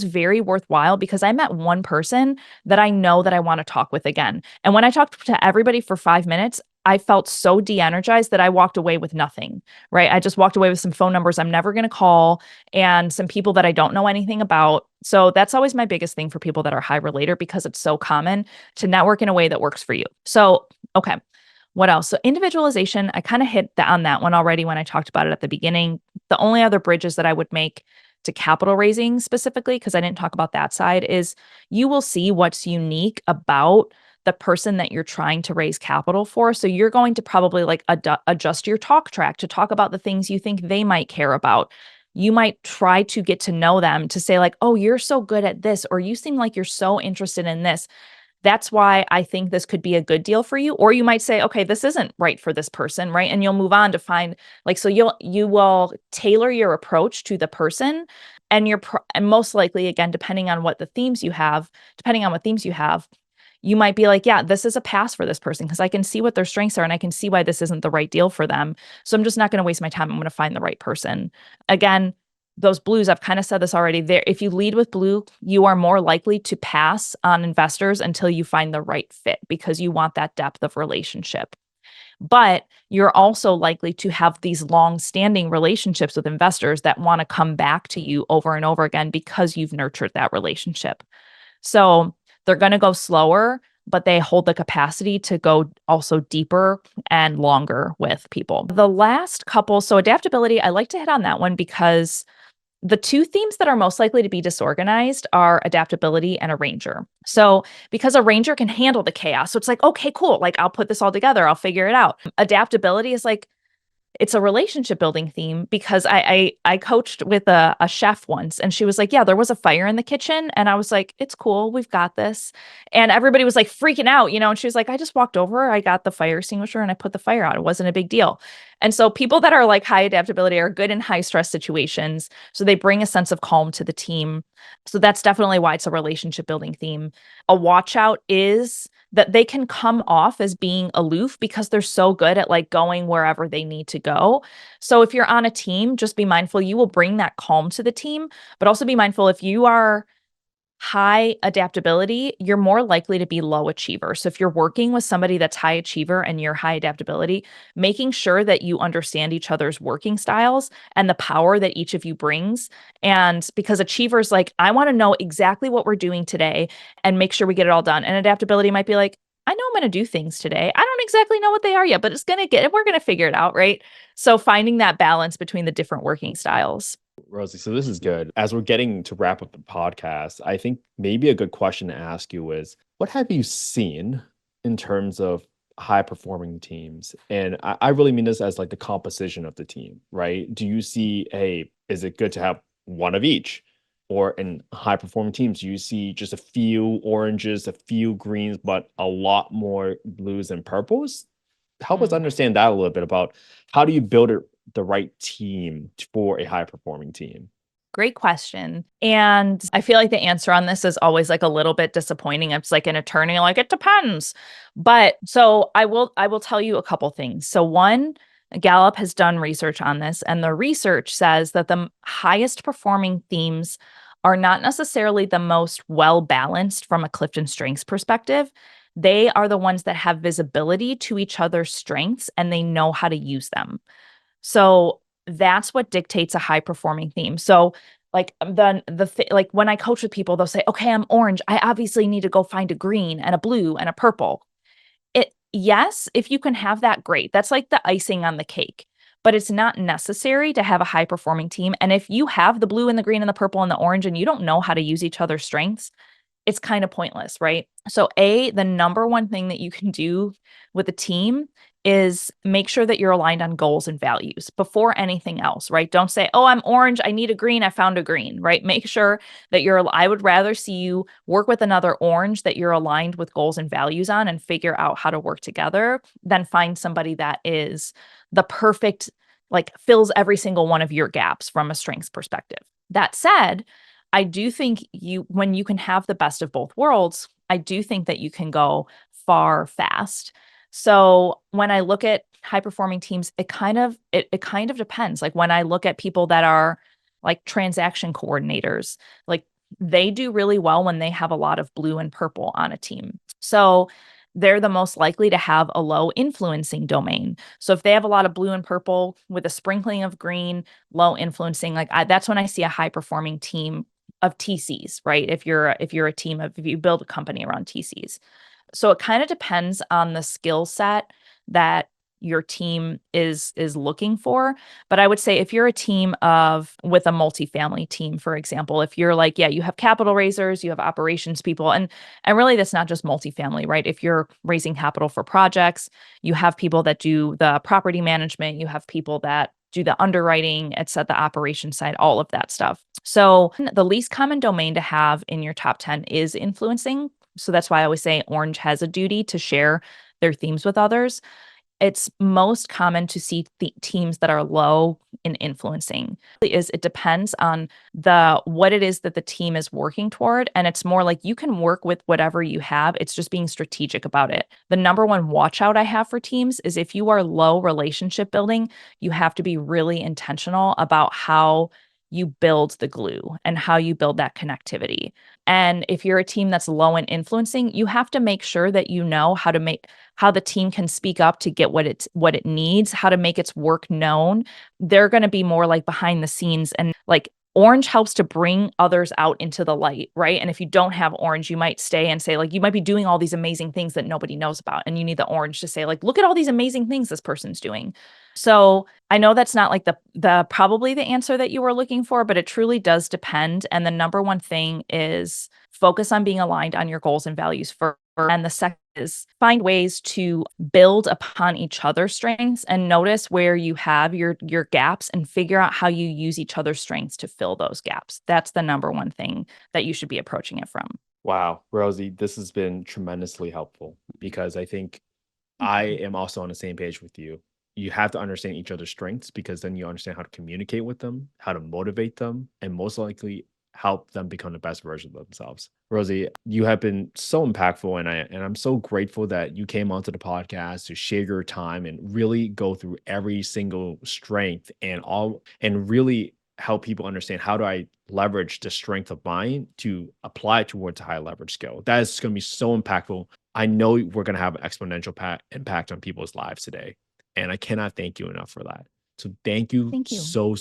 very worthwhile, because I met one person that I know that I want to talk with again. And when I talked to everybody for 5 minutes, I felt so de-energized that I walked away with nothing, right? I just walked away with some phone numbers I'm never going to call and some people that I don't know anything about. So that's always my biggest thing for people that are high relator, because it's so common to network in a way that works for you. So, okay. What else? So individualization, I kind of hit on that one already when I talked about it at the beginning. The only other bridges that I would make to capital raising specifically, because I didn't talk about that side, is you will see what's unique about the person that you're trying to raise capital for. So you're going to probably like adjust your talk track to talk about the things you think they might care about. You might try to get to know them to say like, oh, you're so good at this, or you seem like you're so interested in this. That's why I think this could be a good deal for you. Or you might say, okay, this isn't right for this person, right? And you'll move on to find like, so you will tailor your approach to the person, and and most likely, again, depending on what themes you have, you might be like, yeah, this is a pass for this person because I can see what their strengths are and I can see why this isn't the right deal for them. So I'm just not going to waste my time. I'm going to find the right person. Again, those blues, I've kind of said this already there. If you lead with blue, you are more likely to pass on investors until you find the right fit, because you want that depth of relationship. But you're also likely to have these long-standing relationships with investors that want to come back to you over and over again because you've nurtured that relationship. So they're going to go slower, but they hold the capacity to go also deeper and longer with people. The last couple, so adaptability, I like to hit on that one because the 2 themes that are most likely to be disorganized are adaptability and arranger. So because arranger can handle the chaos, so it's like, okay, cool. Like I'll put this all together. I'll figure it out. Adaptability is like, it's a relationship building theme, because I coached with a chef once, and she was like, yeah, there was a fire in the kitchen. And I was like, it's cool. We've got this. And everybody was like freaking out, and she was like, I just walked over, I got the fire extinguisher and I put the fire out. It wasn't a big deal. And so people that are like high adaptability are good in high stress situations. So they bring a sense of calm to the team. So that's definitely why it's a relationship building theme. A watch out is that they can come off as being aloof because they're so good at like going wherever they need to go. So if you're on a team, just be mindful you will bring that calm to the team, but also be mindful if you are high adaptability, you're more likely to be low achiever. So if you're working with somebody that's high achiever and you're high adaptability, making sure that you understand each other's working styles and the power that each of you brings. And because achievers like, I want to know exactly what we're doing today and make sure we get it all done. And adaptability might be like, I know I'm going to do things today. I don't exactly know what they are yet, but we're going to figure it out, right? So finding that balance between the different working styles. Rosie, so this is good. As we're getting to wrap up the podcast, I think maybe a good question to ask you is, what have you seen in terms of high performing teams? And I really mean this as like the composition of the team, right? Do you see, hey, is it good to have one of each? Or in high performing teams, do you see just a few oranges, a few greens, but a lot more blues and purples? Help us understand that a little bit about how do you build the right team for a high performing team? Great question. And I feel like the answer on this is always like a little bit disappointing. It's like an attorney, like it depends. But so I will tell you a couple things. So one, Gallup has done research on this, and the research says that the highest performing themes are not necessarily the most well balanced from a CliftonStrengths perspective. They are the ones that have visibility to each other's strengths and they know how to use them. So that's what dictates a high performing theme. So like like when I coach with people, they'll say, "Okay, I'm orange. I obviously need to go find a green and a blue and a purple." Yes, if you can have that, great. That's like the icing on the cake. But it's not necessary to have a high performing team. And if you have the blue and the green and the purple and the orange and you don't know how to use each other's strengths, it's kind of pointless, right? So, the number one thing that you can do with a team is make sure that you're aligned on goals and values before anything else, right? Don't say, "Oh, I'm orange. I need a green. I found a green," right? Make sure that I would rather see you work with another orange that you're aligned with goals and values on and figure out how to work together than find somebody that is the perfect, like fills every single one of your gaps from a strengths perspective. That said, I do think when you can have the best of both worlds, I do think that you can go far fast. So when I look at high performing teams, it kind of depends. Like when I look at people that are like transaction coordinators, like they do really well when they have a lot of blue and purple on a team. So they're the most likely to have a low influencing domain. So if they have a lot of blue and purple with a sprinkling of green, low influencing, that's when I see a high performing team of TCs, right? If you build a company around TCs. So it kind of depends on the skill set that your team is looking for. But I would say if you're a team with a multifamily team, for example, if you're like, yeah, you have capital raisers, you have operations people, and really that's not just multifamily, right? If you're raising capital for projects, you have people that do the property management, you have people that do the underwriting, it's at the operation side, all of that stuff. So the least common domain to have in your top 10 is influencing. So that's why I always say orange has a duty to share their themes with others. It's most common to see teams that are low in influencing. It depends on what it is that the team is working toward, and it's more like you can work with whatever you have. It's just being strategic about it. The number one watch out I have for teams is if you are low relationship building, you have to be really intentional about how you build the glue and how you build that connectivity. And if you're a team that's low in influencing, you have to make sure that you know how the team can speak up to get what it needs, how to make its work known. They're going to be more like behind the scenes, and like orange helps to bring others out into the light, right? And if you don't have orange, you might stay and say like you might be doing all these amazing things that nobody knows about, and you need the orange to say like look at all these amazing things this person's doing. So I know that's not like the probably the answer that you were looking for, but it truly does depend. And the number one thing is focus on being aligned on your goals and values first. And the second is find ways to build upon each other's strengths and notice where you have your gaps and figure out how you use each other's strengths to fill those gaps. That's the number one thing that you should be approaching it from. Wow, Rosie, this has been tremendously helpful because I think I am also on the same page with you. You have to understand each other's strengths because then you understand how to communicate with them, how to motivate them, and most likely help them become the best version of themselves. Rosie, you have been so impactful, and I'm so grateful that you came onto the podcast to share your time and really go through every single strength and really help people understand how do I leverage the strength of mine to apply it towards a high leverage skill. That is going to be so impactful. I know we're going to have an exponential impact on people's lives today. And I cannot thank you enough for that. So thank you Thank you. so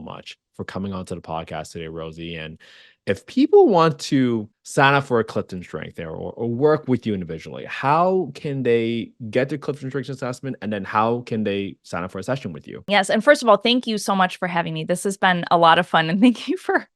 much for coming onto the podcast today, Rosie. And if people want to sign up for a Clifton Strength there or work with you individually, how can they get their Clifton Strengths assessment? And then how can they sign up for a session with you? Yes. And first of all, thank you so much for having me. This has been a lot of fun. And thank you for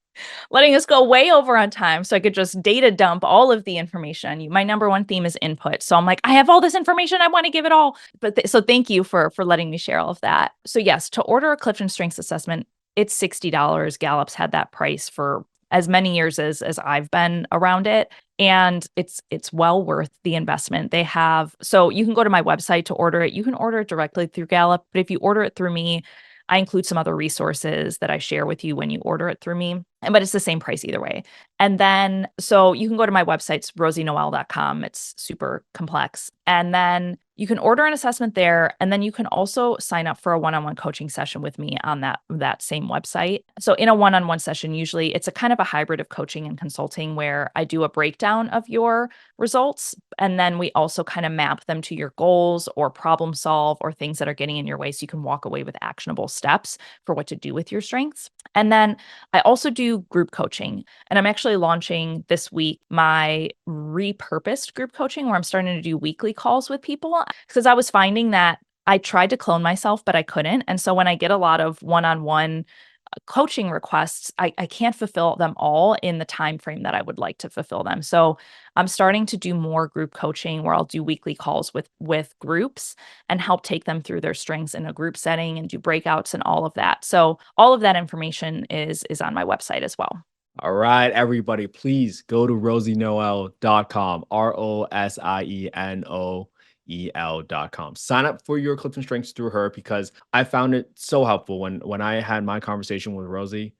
letting us go way over on time so I could just data dump all of the information on you. My number one theme is input. So I'm like, I have all this information. I want to give it all. But so thank you for letting me share all of that. So yes, to order a Clifton Strengths assessment, it's $60. Gallup's had that price for as many years as I've been around it. And it's well worth the investment. They have, so you can go to my website to order it. You can order it directly through Gallup, but if you order it through me, I include some other resources that I share with you when you order it through me. But it's the same price either way. And then, so you can go to my website, it's rosienoel.com. It's super complex. And then you can order an assessment there. And then you can also sign up for a one-on-one coaching session with me on that same website. So in a one-on-one session, usually it's a kind of a hybrid of coaching and consulting where I do a breakdown of your results. And then we also kind of map them to your goals or problem solve or things that are getting in your way. So you can walk away with actionable steps for what to do with your strengths. And then I also do group coaching. And I'm actually launching this week my repurposed group coaching where I'm starting to do weekly calls with people because I was finding that I tried to clone myself, but I couldn't. And so when I get a lot of one-on-one coaching requests, I can't fulfill them all in the time frame that I would like to fulfill them. So I'm starting to do more group coaching where I'll do weekly calls with groups and help take them through their strengths in a group setting and do breakouts and all of that. So all of that information is on my website as well. All right, everybody, please go to rosienoel.com, ROSIENOEL.com. Sign up for your Clifton Strengths through her because I found it so helpful when I had my conversation with Rosie.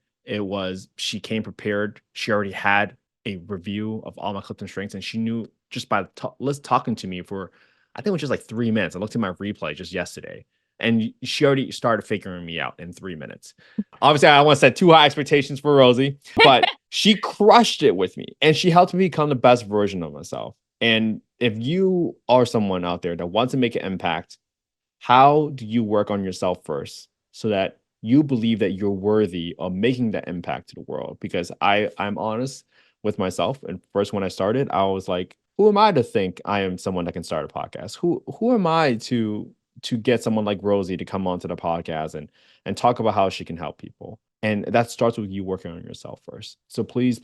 She came prepared. She already had a review of all my Clifton Strengths, and she knew just by talking to me for, I think it was just like 3 minutes. I looked at my replay just yesterday, and she already started figuring me out in 3 minutes. Obviously, I don't want to set too high expectations for Rosie, but she crushed it with me, and she helped me become the best version of myself. And if you are someone out there that wants to make an impact, how do you work on yourself first so that you believe that you're worthy of making that impact to the world? Because I'm honest with myself. And first, when I started, I was like, who am I to think I am someone that can start a podcast? Who am I to get someone like Rosie to come onto the podcast and talk about how she can help people? And that starts with you working on yourself first. So please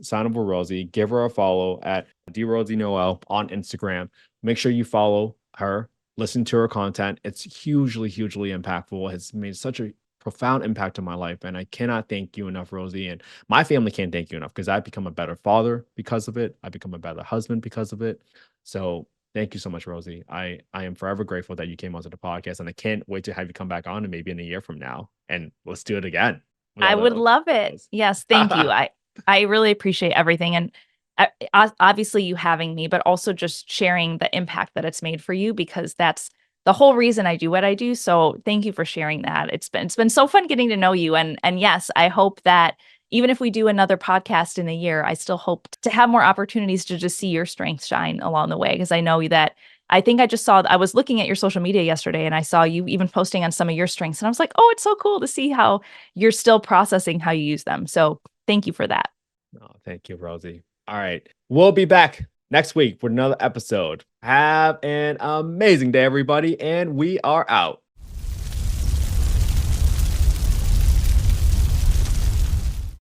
sign up with Rosie. Give her a follow at @Rosie on Instagram. Make sure you follow her. Listen to her content. It's hugely impactful. It's made such a profound impact on my life. And I cannot thank you enough, Rosie. And my family can't thank you enough because I've become a better father because of it. I've become a better husband because of it. So thank you so much, Rosie. I am forever grateful that you came onto the podcast, and I can't wait to have you come back on and maybe in a year from now, and let's do it again. I would love it. Yes, thank you. I really appreciate everything. And obviously you having me, but also just sharing the impact that it's made for you, because that's the whole reason I do what I do. So thank you for sharing that. It's been so fun getting to know you. And yes, I hope that even if we do another podcast in a year, I still hope to have more opportunities to just see your strength shine along the way. Because I know that I think I was looking at your social media yesterday and I saw you even posting on some of your strengths. And I was like, oh, it's so cool to see how you're still processing how you use them. So thank you for that. Oh, thank you, Rosie. All right. We'll be back next week for another episode. Have an amazing day, everybody. And we are out.